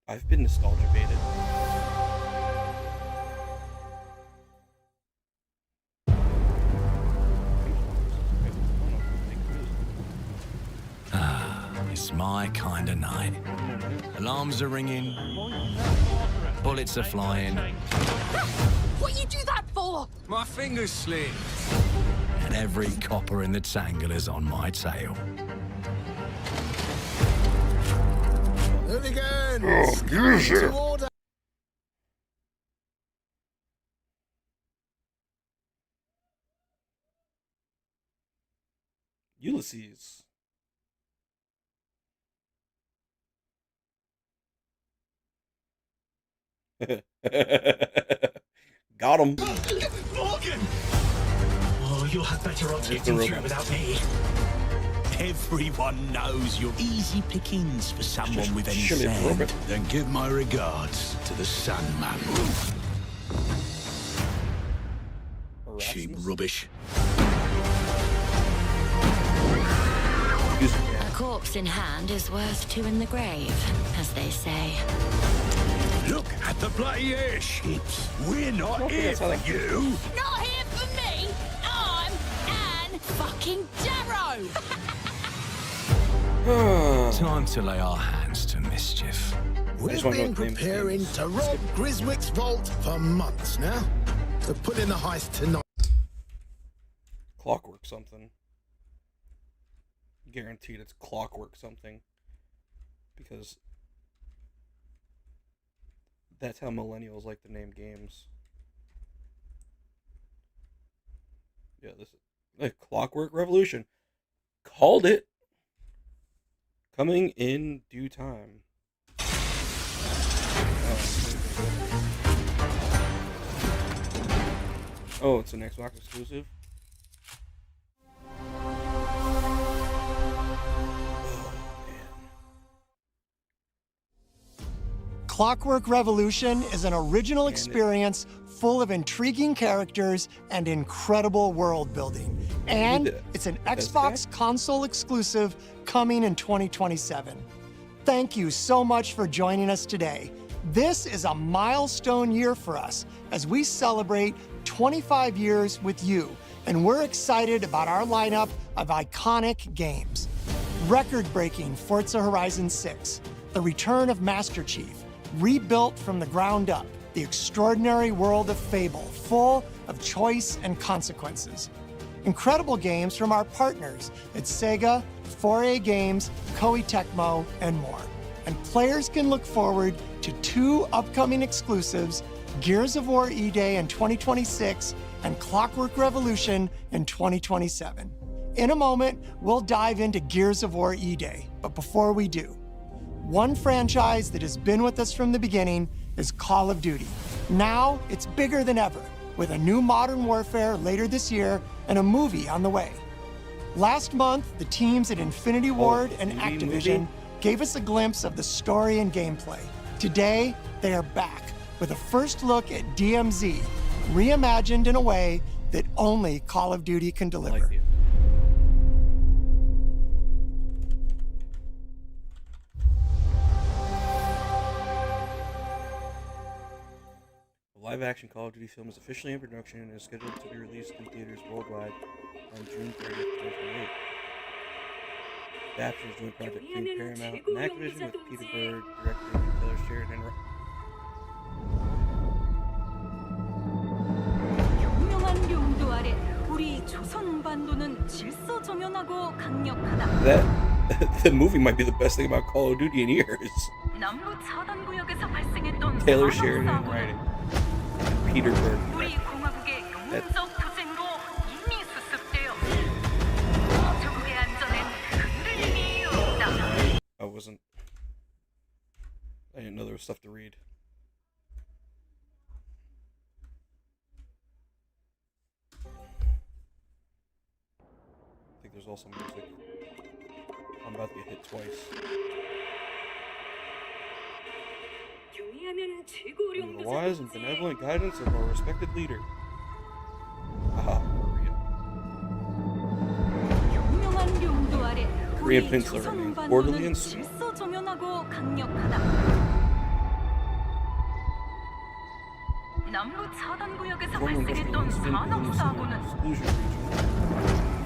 I've been nostalgia baited. It's my kind of night. Alarms are ringing, bullets are flying. What you do that for? My fingers slip. And every copper in the tangle is on my tail. Hooligans! Come to order! Ulysses. Got him. Morgan! Oh, you'll have better odds There's the getting through robot. without me. Everyone knows you're easy pickings for someone with any Surely it's sand. Robert. Then give my regards to the Sandman. Cheap rubbish. A corpse in hand is worth two in the grave, as they say. Look at the bloody airships. We're not think here that's how for they- you. Not here for me. I'm Anne fucking Darrow. Time to lay our hands to mischief. We've wanna know been what the name's preparing is. to rob Griswick's vault for months now. So put in the heist tonight. Clockwork something. Guaranteed it's Clockwork something. Because that's how millennials like to name games. Yeah, this is Clockwork Revolution. Called it. Coming in due time. Oh, it's an Xbox exclusive. Clockwork Revolution is an original experience full of intriguing characters and incredible world building. And it's an Xbox console exclusive coming in 2027. Thank you so much for joining us today. This is a milestone year for us as we celebrate 25 years with you, and we're excited about our lineup of iconic games. Record-breaking Forza Horizon 6, the return of Master Chief, rebuilt from the ground up, the extraordinary world of Fable, full of choice and consequences. Incredible games from our partners at Sega, 4A Games, Koei Tecmo, and more. And players can look forward to 2 upcoming exclusives, Gears of War E-Day in 2026 and Clockwork Revolution in 2027. In a moment, we'll dive into Gears of War E-Day, but before we do, one franchise that has been with us from the beginning is Call of Duty. Now it's bigger than ever, with a new Modern Warfare later this year and a movie on the way. Last month, the teams at Infinity Ward and Activision gave us a glimpse of the story and gameplay. Today, they are back with a first look at DMZ, reimagined in a way that only Call of Duty can deliver. The live-action Call of Duty film is officially in production and is scheduled to be released in theaters worldwide on June 30th, 2028. The Adaptation is joint project between Paramount and Activision, with Peter Berg directing and Taylor Sheridan the movie might be the best thing about Call of Duty in years. Taylor Sheridan writing. Peter Berg. I didn't know there was stuff to read. I think there's also music. I'm about to get hit twice. Under the wise and benevolent guidance of our respected leader. Aha, Korea. Korean Peninsula remains orderly and smooth. Former industrial exclusion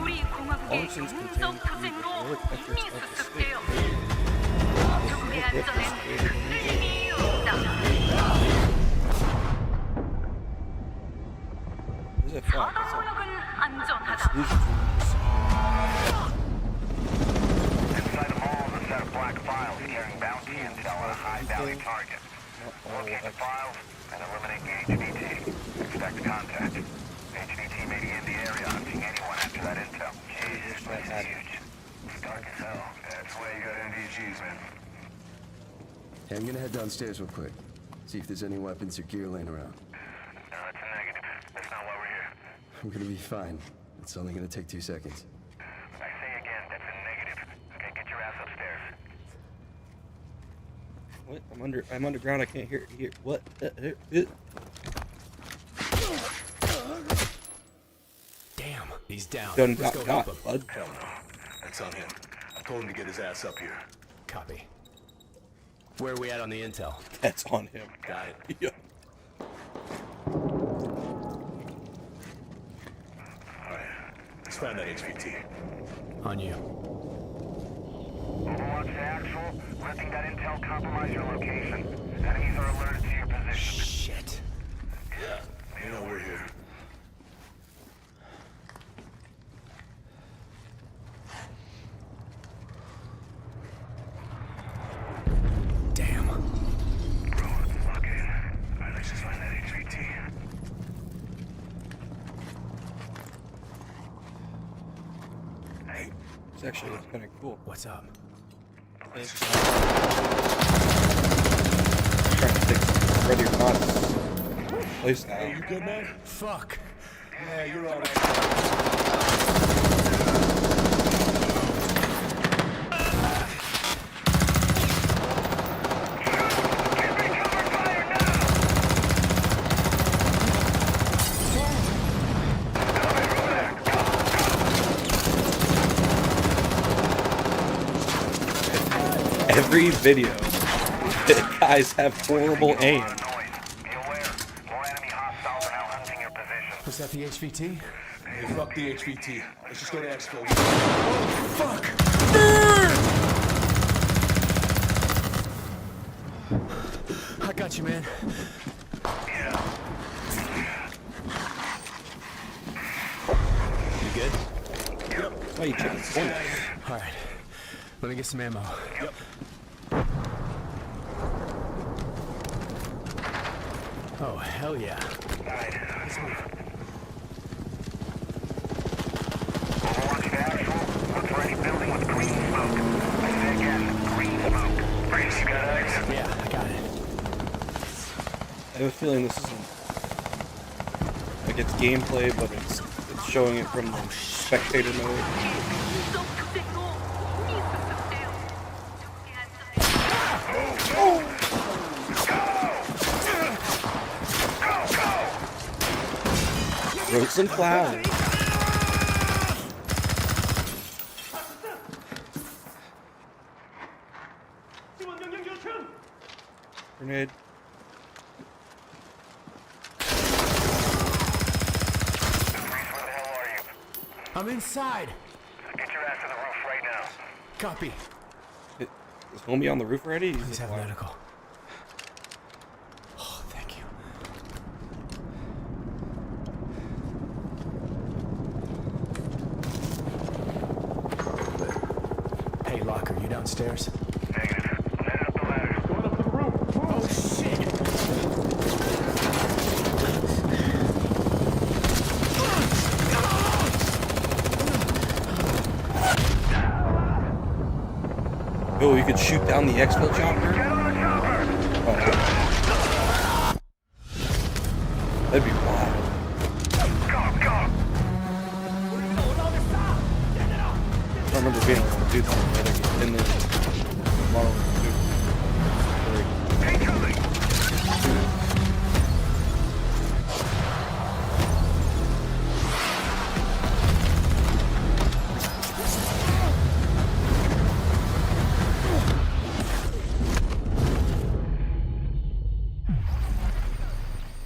region. All since contained the heroic efforts of the state. Is that fact? Exclusion Inside the mall is a set of black files carrying bounty intel on a high-value target. Locate the files and eliminate the HVT. Expect contact. HVT may be in the area hunting anyone after that intel. Jesus, that's huge. It's dark as hell. That's why you got NVGs, man. Hey, I'm gonna head downstairs real quick. See if there's any weapons or gear laying around. No, that's a negative. That's not why we're here. I'm gonna be fine. It's only gonna take 2 seconds. I say again, that's a negative. Okay, get your ass upstairs. What? I'm underground. I can't hear. What? Damn, he's down. Done. Let's go help him. Bud. Hell no. That's on him. I told him to get his ass up here. Copy. Where are we at on the intel? That's on him. Got it. Yeah. Alright. Let's find that HVT. On you. Overwatch to actual. Letting that intel compromise your location. Enemies are alerted to your position. Shit. Yeah. You know we're here. Damn. Bro, okay. Alright, let's just find that HVT. Hey. It's actually kind of cool. What's up? Trying to take ready or not place now. Hey, you good, man? Fuck. Yeah, you're all right. Every video, the guys have horrible aim. Was that the HVT? Hey, fuck the HVT. Let's just go to Expo. Oh, fuck! I got you, man. You good? Yep. Why are you checking the corner? All right. Let me get some ammo. Yep. Oh, hell yeah. Let's move. Overwatch to actual. Look for any building with green smoke. I say again, green smoke. Brace, you got eyes? Yeah, I got it. I have a feeling this isn't like it's gameplay, but it's showing it from the spectator mode. Roots and flowers. Grenade. I'm inside. Get your ass to the roof right now. Copy. Is homie on the roof already? Please have medical. Oh, thank you. Hey, Locker, you downstairs? Negative. I'm headed up the ladder. Going up to the roof. Oh, shit! Oh, you could shoot down the exfil chopper? Oh. That'd be wild. I don't remember being able to do that in the Model 2.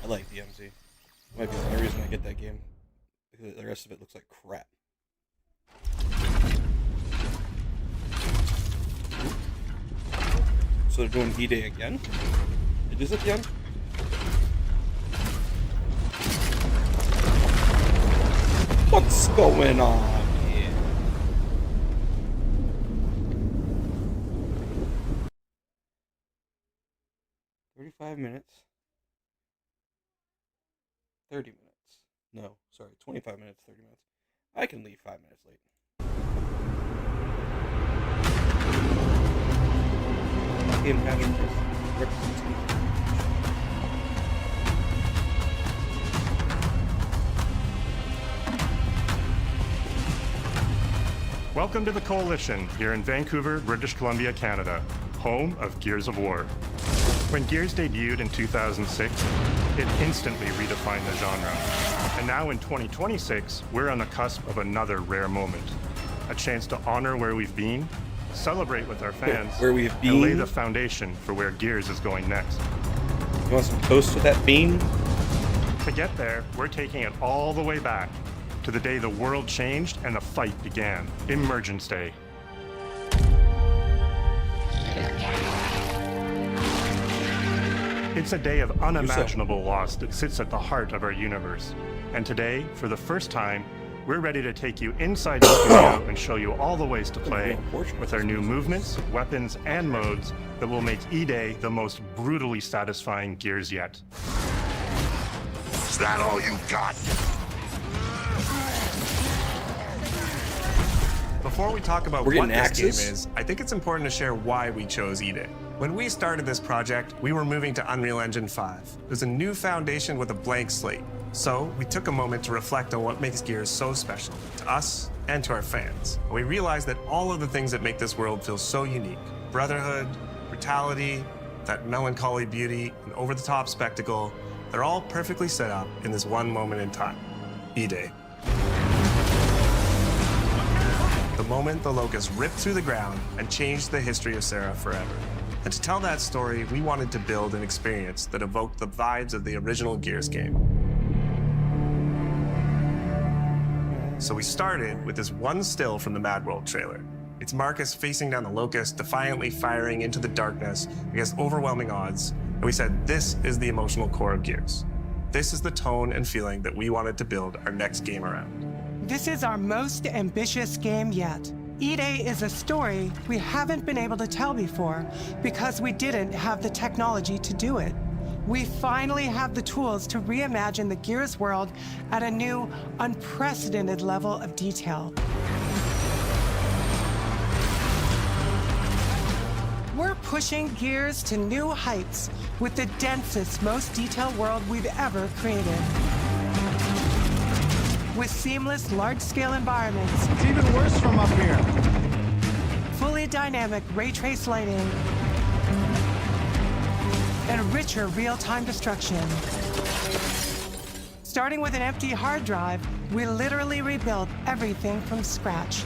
I like DMZ. Might be the only reason I get that game. Because the rest of it looks like crap. So they're doing D-Day again? It is again? What's going on here? "35 minutes. 30 minutes. No, sorry, 25 minutes, 30 minutes. I can leave 5 minutes late. Game patch represents me. Welcome to the Coalition, here in Vancouver, British Columbia, Canada, home of Gears of War. When Gears debuted in 2006, it instantly redefined the genre. And now in 2026, we're on the cusp of another rare moment. A chance to honor where we've been, celebrate with our fans, where we've been, and lay the foundation for where Gears is going next. You want some toast with that bean? To get there, we're taking it all the way back to the day the world changed and the fight began, Emergence Day. It's a day of unimaginable loss that sits at the heart of our universe. And today, for the first time, we're ready to take you inside the studio and show you all the ways to play with our new movements, weapons, and modes that will make E-Day the most brutally satisfying Gears yet. Is that all you got? Before we talk about We're what getting this game axes? is, I think it's important to share why we chose E-Day. When we started this project, we were moving to Unreal Engine 5. There's a new foundation with a blank slate. So we took a moment to reflect on what makes Gears so special to us and to our fans. And we realized that all of the things that make this world feel so unique, brotherhood, brutality, that melancholy beauty, and over-the-top spectacle, they're all perfectly set up in this one moment in time, E-Day. The moment the Locust ripped through the ground and changed the history of Serra forever. And to tell that story, we wanted to build an experience that evoked the vibes of the original Gears game. So we started with this one still from the Mad World trailer. It's Marcus facing down the Locust, defiantly firing into the darkness against overwhelming odds. And we said, this is the emotional core of Gears. This is the tone and feeling that we wanted to build our next game around. This is our most ambitious game yet. E-Day is a story we haven't been able to tell before because we didn't have the technology to do it. We finally have the tools to reimagine the Gears world at a new, unprecedented level of detail. We're pushing pushing Gears to new heights with the densest, most detailed world we've ever created. With seamless, large-scale environments. It's even worse from up here. Fully dynamic ray-trace lighting. And richer real-time destruction. Starting with an empty hard drive, we literally rebuilt everything from scratch.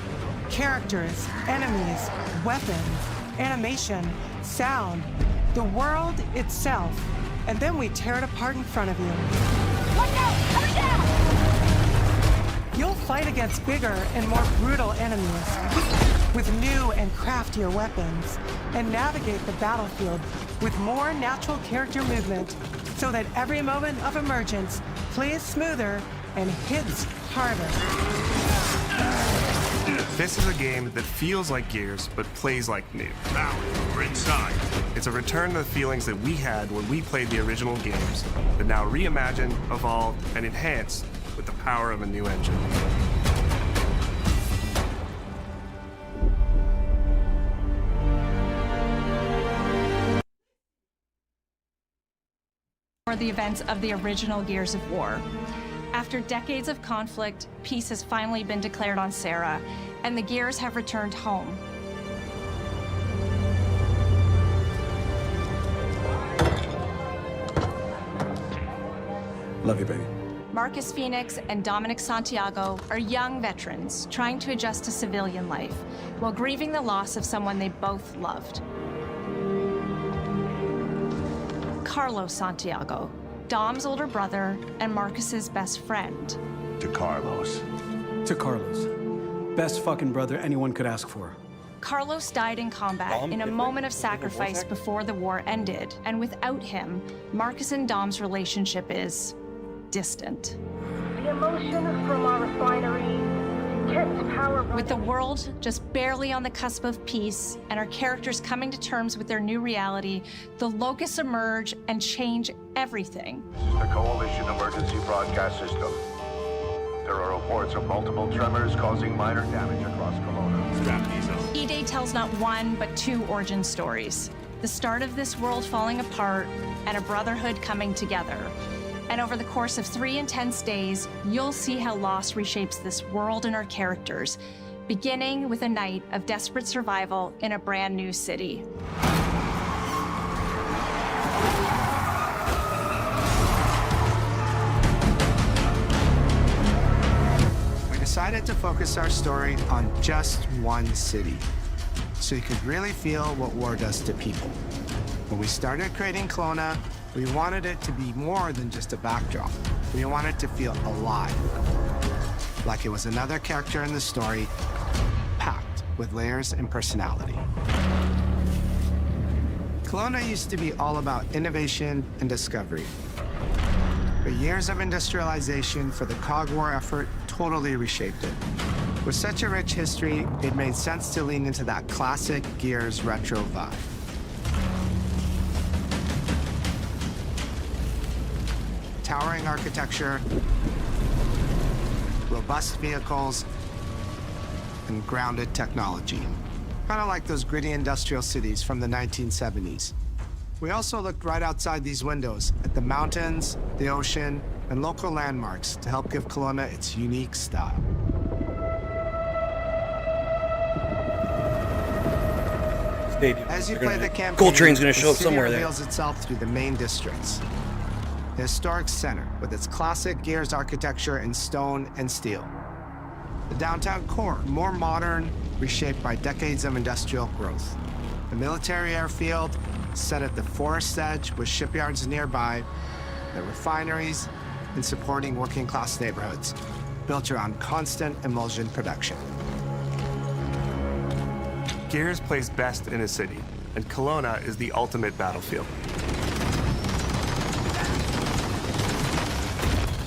Characters, enemies, weapons, animation, sound, the world itself. And then we tear it apart in front of you. Look out! Coming down! You'll fight against bigger and more brutal enemies with new and craftier weapons and navigate the battlefield with more natural character movement so that every moment of emergence plays smoother and hits harder. This is a game that feels like Gears, but plays like new. Now, we're inside. It's a return to the feelings that we had when we played the original games, but now reimagined, evolved, and enhanced with the power of a new engine. For the events of the original Gears of War. After decades of conflict, peace has finally been declared on Sera, and the Gears have returned home. Love you, baby. Marcus Phoenix and Dominic Santiago are young veterans trying to adjust to civilian life while grieving the loss of someone they both loved. Carlos Santiago, Dom's older brother and Marcus's best friend. To Carlos. To Carlos. Best fucking brother anyone could ask for. Carlos died in combat in a moment of sacrifice before the war ended, and without him, Marcus and Dom's relationship is distant. The emotions from our refinery, intense power. With the world just barely on the cusp of peace and our characters coming to terms with their new reality, the Locusts emerge and change everything. This is the Coalition Emergency Broadcast System. There are reports of multiple tremors causing minor damage across Kelowna. Strap these up. E-Day tells not one, but two origin stories. The start of this world falling apart and a brotherhood coming together. And over the course of 3 intense days, you'll see how loss reshapes this world and our characters, beginning with a night of desperate survival in a brand new city. We decided to focus our story on just one city, so you could really feel what war does to people. When we started creating Kelowna, we wanted it to be more than just a backdrop. We wanted to feel alive, like it was another character in the story, packed with layers and personality. Kelowna used to be all about innovation and discovery. But years of industrialization for the Cog War effort totally reshaped it. With such a rich history, it made sense to lean into that classic Gears retro vibe. Towering architecture, robust vehicles, and grounded technology. Kind of like those gritty industrial cities from the 1970s. We also looked right outside these windows at the mountains, the ocean, and local landmarks to help give Kelowna its unique style. Stadium. As you They're play gonna- the campaign, Coltrane's gonna show the up city somewhere there. reveals itself through the main districts. The historic center, with its classic Gears architecture in stone and steel. The downtown core, more modern, reshaped by decades of industrial growth. The military airfield, set at the forest edge with shipyards nearby, the refineries, and supporting working-class neighborhoods, built around constant emulsion production. Gears plays best in a city, and Kelowna is the ultimate battlefield.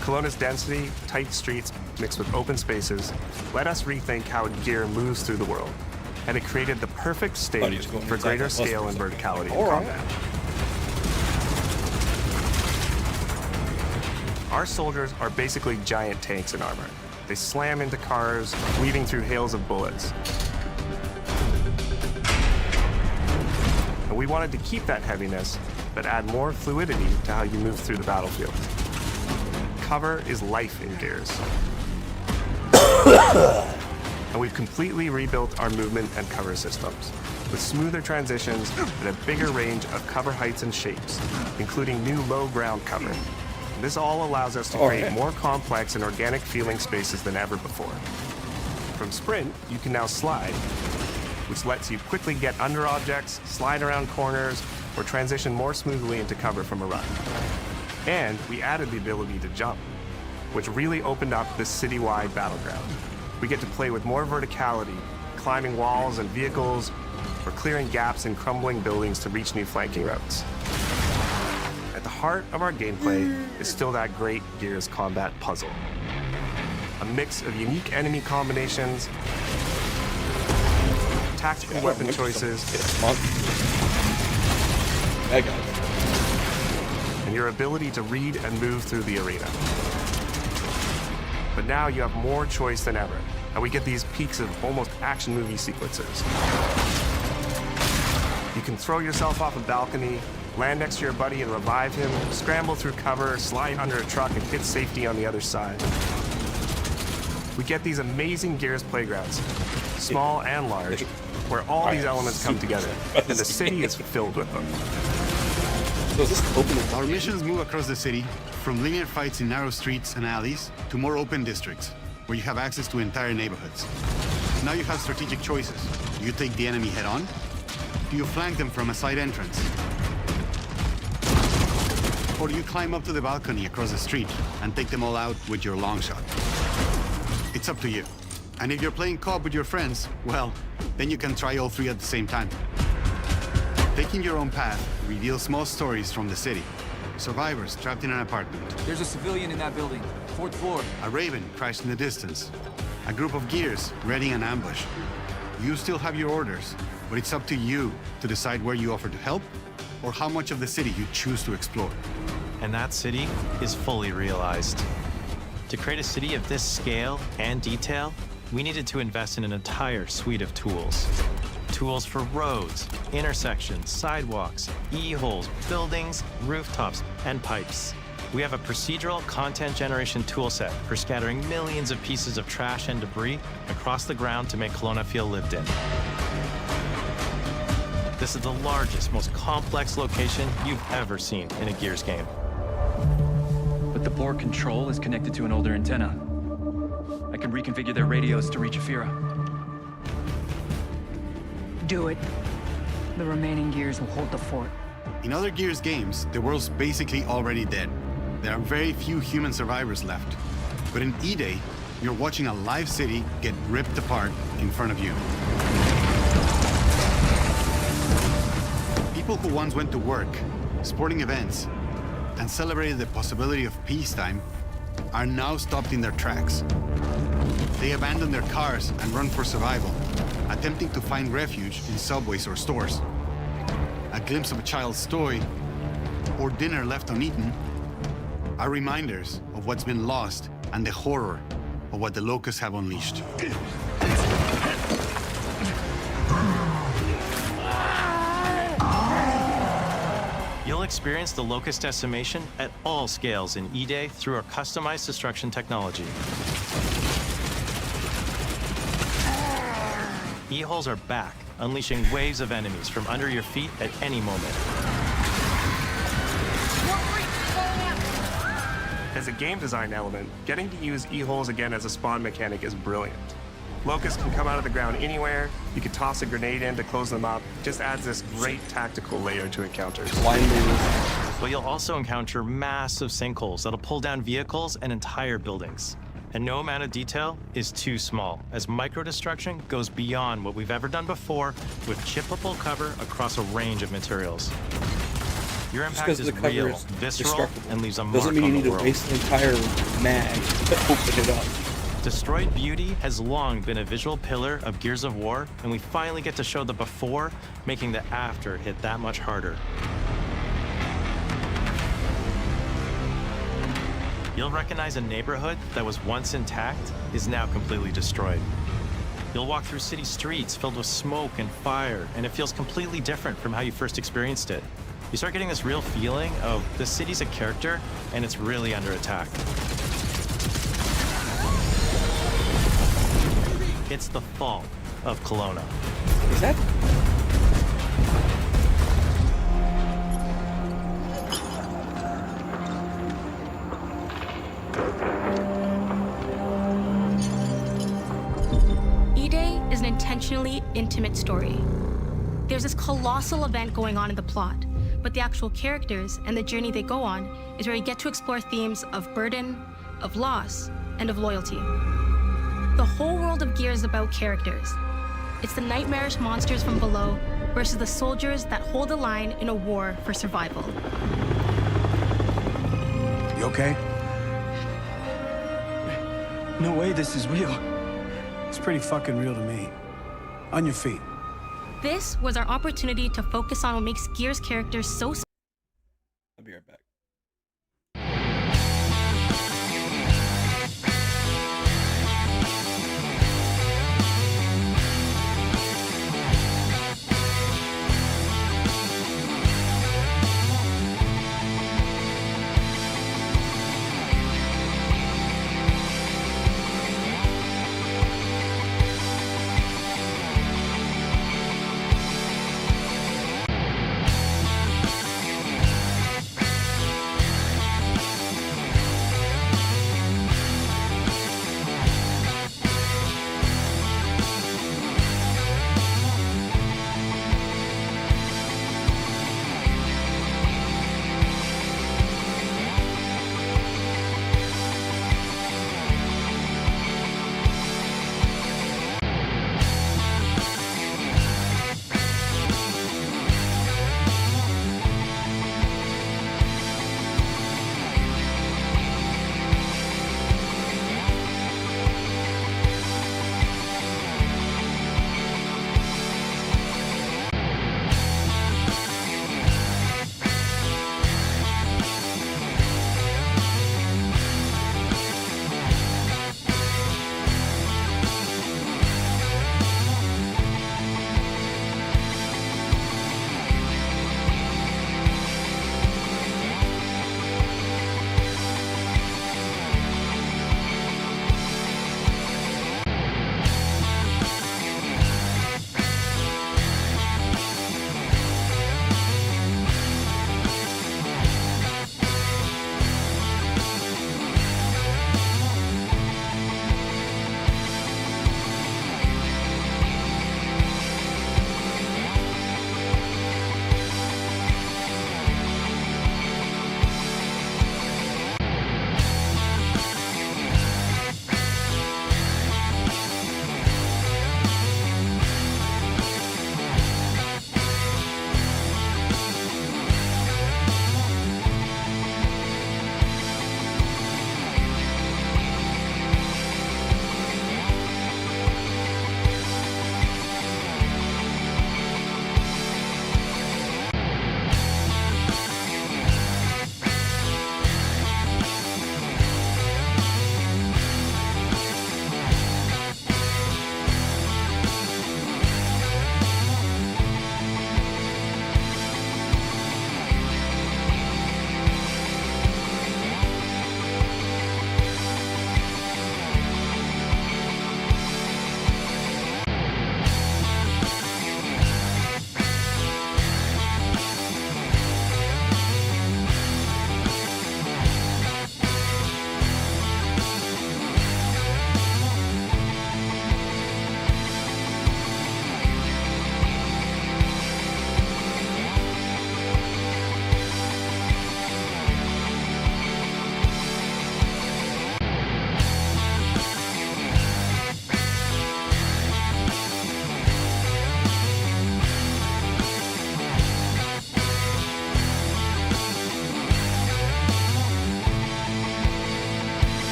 Kelowna's density, tight streets, mixed with open spaces, let us rethink how Gear moves through the world, and it created the perfect stage for greater scale and verticality in combat. Our soldiers are basically giant tanks in armor. They slam into cars, weaving through hails of bullets. And And we wanted to keep that heaviness, but add more fluidity to how you move through the battlefield. Cover is life in Gears. And we've completely rebuilt our movement and cover systems, with smoother transitions and a bigger range of cover heights and shapes, including new low ground cover. This all allows us to create more complex and organic feeling spaces than ever before. From Sprint, you can now slide, which lets you quickly get under objects, slide around corners, or transition more smoothly into cover from a run. And we added the ability to jump, which really opened up this citywide battleground. We get to play with more verticality, climbing walls and vehicles, or clearing gaps in crumbling buildings to reach new flanking routes. At the heart of our gameplay is still that great Gears combat puzzle. A mix of unique enemy combinations, tactical weapon choices, and your ability to read and move through the arena. But now you have more choice than ever, and we get these peaks of almost action movie sequences. You can throw yourself off a balcony, land next to your buddy and revive him, scramble through cover, slide under a truck, and hit safety on the other side. We get these amazing Gears playgrounds, small and large, where all these elements come together, and the city is filled with them. Our missions move across the city, from linear fights in narrow streets and alleys to more open districts, where you have access to entire neighborhoods. Now you have strategic choices. Do you take the enemy head-on? Do you flank them from a side entrance? Or do you climb up to the balcony across the street and take them all out with your long shot? It's up to you. And if you're playing co-op with your friends, well, then you can try all three at the same time. Taking your own path reveals small stories from the city. Survivors trapped in an apartment. There's a civilian in that building, 4th floor. A Raven crashed in the distance. A group of Gears readying an ambush. You still have your orders, but it's up to you to decide where you offer to help or how much of the city you choose to explore. And that city is fully realized. To create a city of this scale and detail, we needed to invest in an entire suite of tools. Tools for roads, intersections, sidewalks, e-holes, buildings, rooftops, and pipes. We have a procedural content generation toolset for scattering millions of pieces of trash and debris across the ground to make Kelowna feel lived in. This is the largest, most complex location you've ever seen in a Gears game. But the board control is connected to an older antenna. I can reconfigure their radios to reach Afira. Do it. The remaining Gears will hold the fort. In other Gears games, the world's basically already dead. There are very few human survivors left. But in E-Day, you're watching a live city get ripped apart in front of you. People who once went to work, sporting events, and celebrated the possibility of peacetime are now stopped in their tracks. They abandon their cars and run for survival, attempting to find refuge in subways or stores. A glimpse of a child's toy or dinner left uneaten are reminders of what's been lost and the horror of what the Locusts have unleashed. You'll experience the Locust decimation at all scales in E-Day through our customized destruction technology. E-holes are back, unleashing waves of enemies from under your feet at any moment. As a game design element, getting to use E-holes again as a spawn mechanic is brilliant. Locusts can come out of the ground anywhere, you can toss a grenade in to close them up, just adds this great tactical layer to encounters. But you'll also encounter massive sinkholes that'll pull down vehicles and entire buildings. And no amount of detail is too small, as micro-destruction goes beyond what we've ever done before with chippable cover across a range of materials. Your impact is real, visceral, and leaves a mark on the world. Doesn't mean you need to waste an entire mag to open it up. Destroyed Beauty has long been a visual pillar of Gears of War, and we finally get to show the before, making the after hit that much harder. You'll recognize a neighborhood that was once intact is now completely destroyed. You'll walk through city streets filled with smoke and fire, and it feels completely different from how you first experienced it. You start getting this real feeling of the city's a character, and it's really under attack. It's the fall of Kelowna. Is that? E-Day is an intentionally intimate story. There's this colossal event going on in the plot, but the actual characters and the journey they go on is where you get to explore themes of burden, of loss, and of loyalty. The whole world of Gears is about characters. It's the nightmarish monsters from below versus the soldiers that hold the line in a war for survival. You okay? No way this is real. It's pretty fucking real to me. On your feet. This was our opportunity to focus on what makes Gears characters so I'll be right back.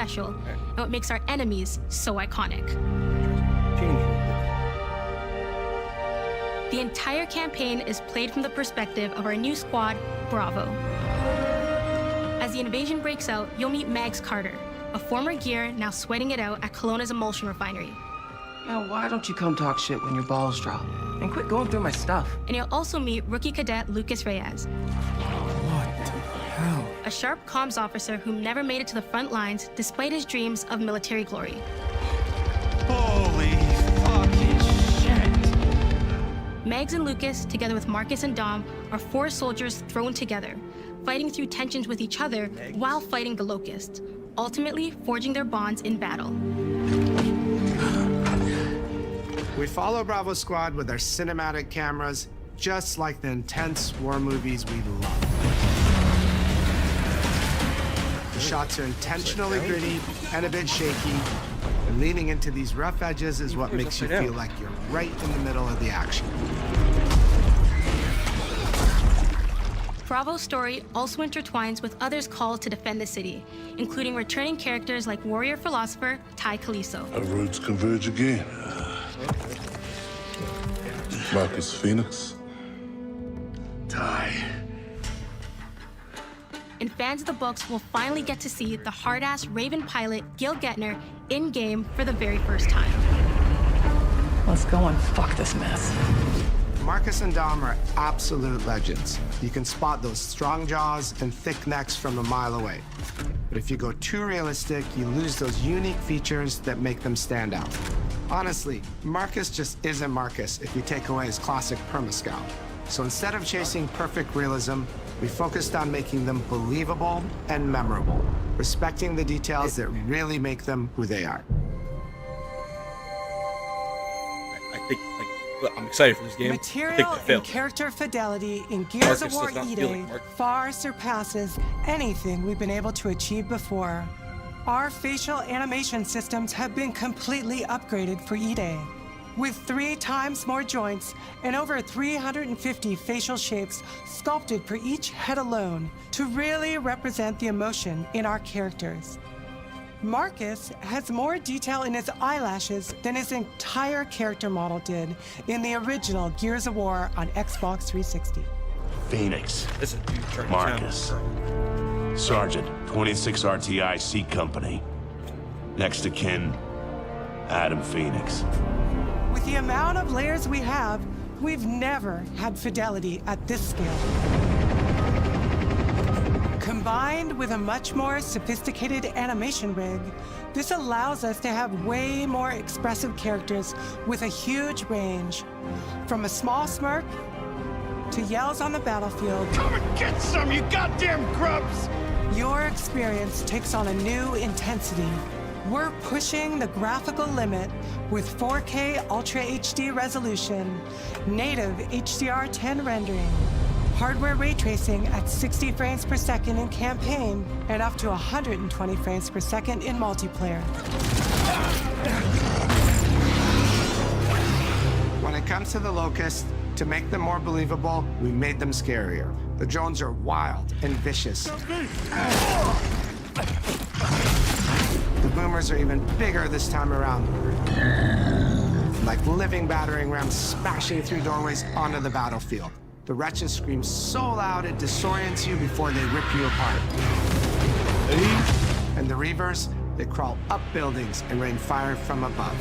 special and what makes our enemies so iconic. The entire campaign is played from the perspective of our new squad, Bravo. As the invasion breaks out, you'll meet Mags Carter, a former Gear now sweating it out at Kelowna's emulsion refinery. Now, why don't you come talk shit when your balls drop? And quit going through my stuff. And you'll also meet rookie cadet Lucas Reyes. What the hell? A sharp comms officer who never made it to the front lines despite his dreams of military glory. Holy fucking shit! Mags and Lucas, together with Marcus and Dom, are 4 soldiers thrown together, fighting through tensions with each other while fighting the Locusts, ultimately forging their bonds in battle. We follow Bravo Squad with our cinematic cameras, just like the intense war movies we love. The shots are intentionally gritty and a bit shaky, and leaning into these rough edges is what makes you feel like you're right in the middle of the action. Bravo's story also intertwines with others called to defend the city, including returning characters like warrior philosopher Ty Caliso. Our roads converge again. Marcus Phoenix. Ty. And fans of the books will finally get to see the hard-ass Raven pilot Gil Gettner in-game for the very first time. Let's go and fuck this mess. Marcus and Dom are absolute legends. You can spot those strong jaws and thick necks from a mile away. But if you go too realistic, you lose those unique features that make them stand out. Honestly, Marcus just isn't Marcus if you take away his classic perma-scout. So instead of chasing perfect realism, we focused on making them believable and memorable, respecting the details that really make them who they are. I think, I'm excited for this game. Material and character fidelity in Gears of War E-Day far surpasses anything we've been able to achieve before. Our facial animation systems have been completely upgraded for E-Day, with 3 times more joints and over 350 facial shapes sculpted for each head alone to really represent the emotion in our characters. Marcus has more detail in his eyelashes than his entire character model did in the original Gears of War on Xbox 360. Phoenix. Marcus. Sergeant, 26 RTI C Company. Next to kin, Adam Phoenix. With the amount of layers we have, we've never had fidelity at this scale. Combined with a much more sophisticated animation rig, this allows us to have way more expressive characters with a huge range. From a small smirk to yells on the battlefield. Come and get some, you goddamn grubs! Your experience takes on a new intensity. We're pushing the graphical limit with 4K Ultra HD resolution, native HDR10 rendering, hardware ray tracing at 60 frames per second in campaign, and up to 120 frames per second in multiplayer. When it comes to the Locust, to make them more believable, we made them scarier. The drones are wild and vicious. The boomers are even bigger this time around. Like living battering rams smashing through doorways onto the battlefield. The wretches scream so loud it disorients you before they rip you apart. And the Reavers, they crawl up buildings and rain fire from above.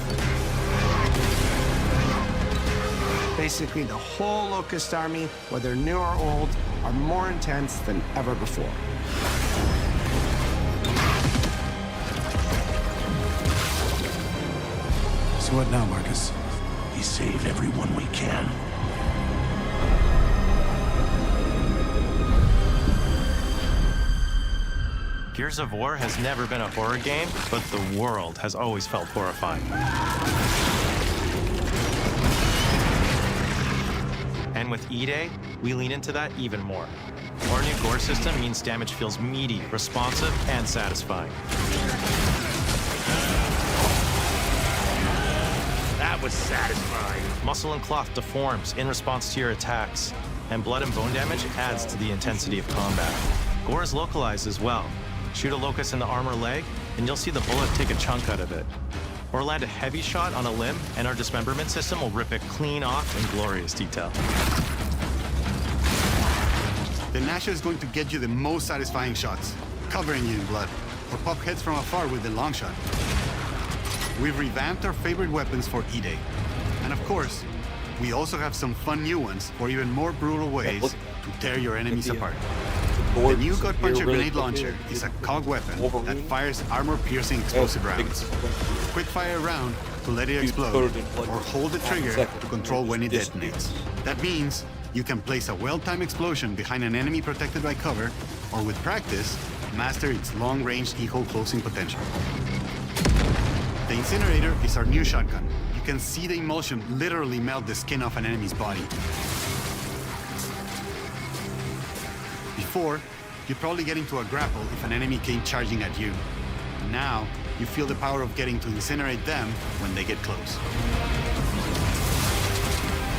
Basically, the whole Locust army, whether new or old, are more intense than ever before. So what now, Marcus? We save everyone we can. Gears of War has never been a horror game, but the world has always felt horrifying. And with E-Day, we lean into that even more. Our new gore system means damage feels meaty, responsive, and satisfying. That was satisfying. Muscle and cloth deforms in response to your attacks, and blood and bone damage adds to the intensity of combat. Gore is localized as well. Shoot a locust in the arm or leg, and you'll see the bullet take a chunk out of it. Or land a heavy shot on a limb, and our dismemberment system will rip it clean off in glorious detail. The Gnasher is going to get you the most satisfying shots, covering you in blood, or pop heads from afar with the long shot. We've revamped our favorite weapons for E-Day. And of course, we also have some fun new ones for even more brutal ways to tear your enemies apart. The new Gut Puncher grenade launcher is a COG weapon that fires armor-piercing explosive rounds. Quick fire a round to let it explode, or hold the trigger to control when it detonates. That means you can place a well-timed explosion behind an enemy protected by cover, or with practice, master its long-range eco closing potential. The Incinerator is our new shotgun. You can see the emulsion literally melt the skin off an enemy's body. Before, you'd probably get into a grapple if an enemy came charging at you. Now, you feel the power of getting to incinerate them when they get close.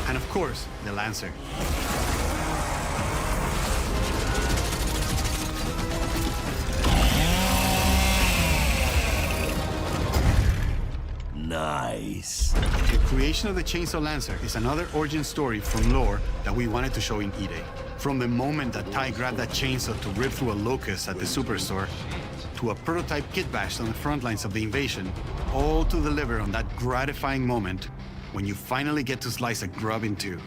And of course, the Lancer. Nice. The creation of the Chainsaw Lancer is another origin story from lore that we wanted to show in E-Day. From the moment that Ty grabbed that chainsaw to rip through a locust at the Superstore, to a prototype kit bash on the front lines of the invasion, all to deliver on that gratifying moment when you finally get to slice a grub in two.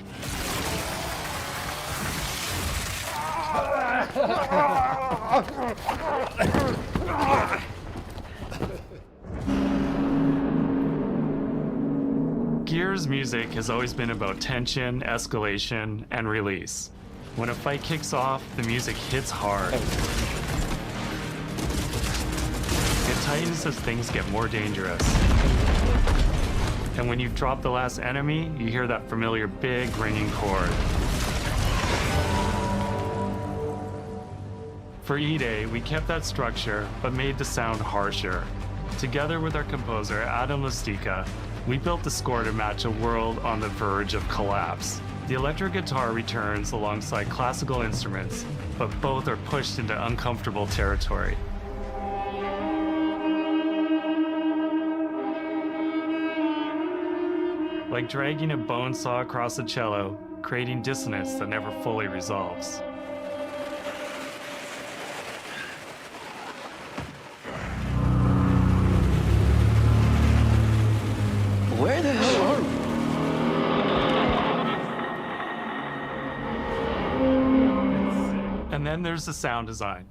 Gears music has always been about tension, escalation, and release. When a fight kicks off, the music hits hard. It tightens as things get more dangerous. And when you've dropped the last enemy, you hear that familiar big ringing chord. For E-Day, we kept that structure, but made the sound harsher. Together with our composer, Adam Lustica, we built the score to match a world on the verge of collapse. The electric guitar returns alongside classical instruments, but both are pushed into uncomfortable territory. Like dragging a bone saw across a cello, creating dissonance that never fully resolves. Where the hell are we? And then there's the sound design.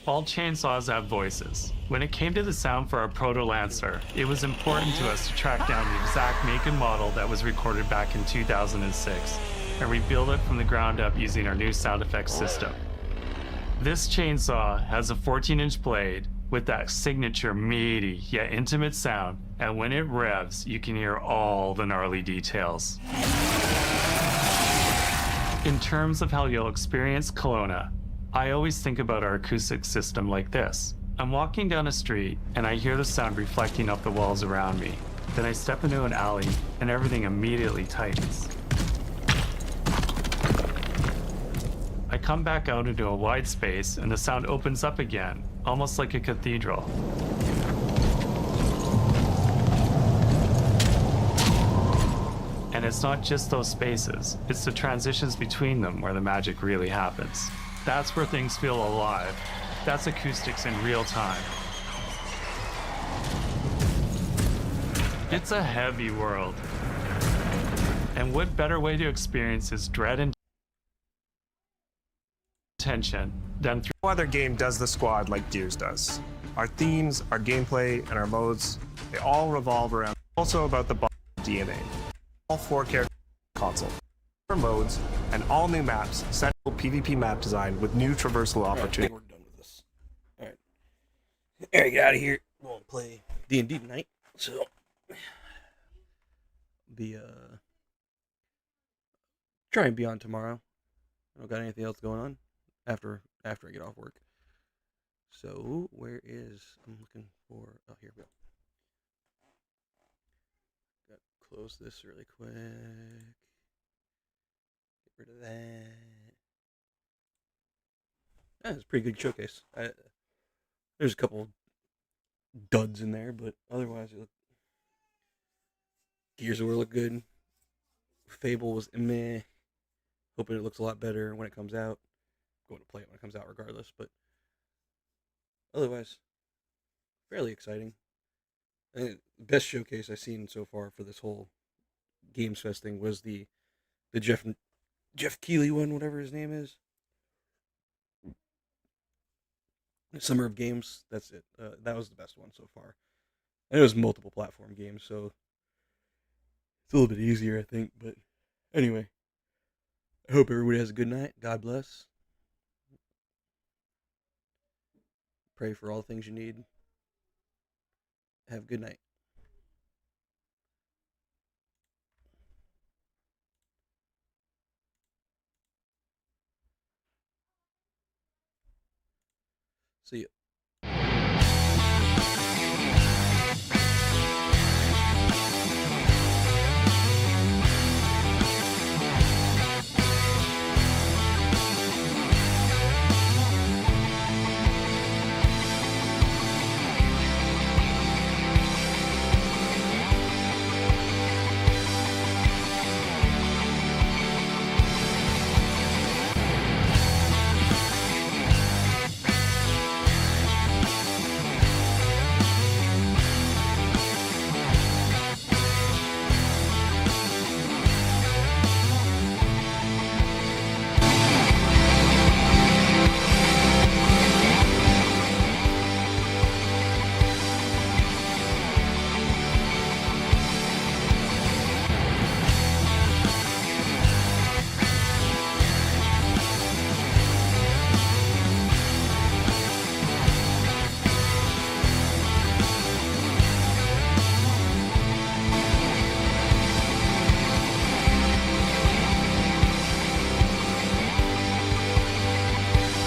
All chainsaws have voices. When it came to the sound for our Proto Lancer, it was important to us to track down the exact make and model that was recorded back in 2006, and rebuild it from the ground up using our new sound effects system. This chainsaw has a 14-inch blade with that signature meaty yet intimate sound, and when it revs, you can hear all the gnarly details. In terms of how you'll experience Kelowna, I always think about our acoustic system like this. I'm walking down a street and I hear the sound reflecting off the walls around me. Then I step into an alley and everything immediately tightens. I come back out into a wide space and the sound opens up again, almost like a cathedral. And it's not just those spaces, it's the transitions between them where the magic really happens. That's where things feel alive. That's acoustics in real time. It's a heavy world. And what better way to experience its dread and tension than through No other game does the squad like Gears does. Our themes, our gameplay, and our modes, they all revolve around also about the DNA. All 4 character console, 4 modes, and all new maps, central PvP map design with new traversal opportunities. We're done with this. All right. All right, get out of here. We'll play D&D tonight. So, try and be on tomorrow. I don't got anything else going on after I get off work. So, where is... I'm looking for... Oh, here we go. Got to close this really quick. rid of that. Yeah, it's a pretty good showcase. There's a couple duds in there, but otherwise, Gears of War looked good. Fable was meh. Hoping it looks a lot better when it comes out. Going to play it when it comes out regardless, but otherwise, fairly exciting. I think the best showcase I've seen so far for this whole Games Fest thing was the Jeff Keighley one, whatever his name is. Summer of Games, that's it. That was the best one so far. And it was multiple platform games, so it's a little bit easier, I think. But anyway, I hope everybody has a good night. God bless. Pray for all the things you need. Have a good night. See ya.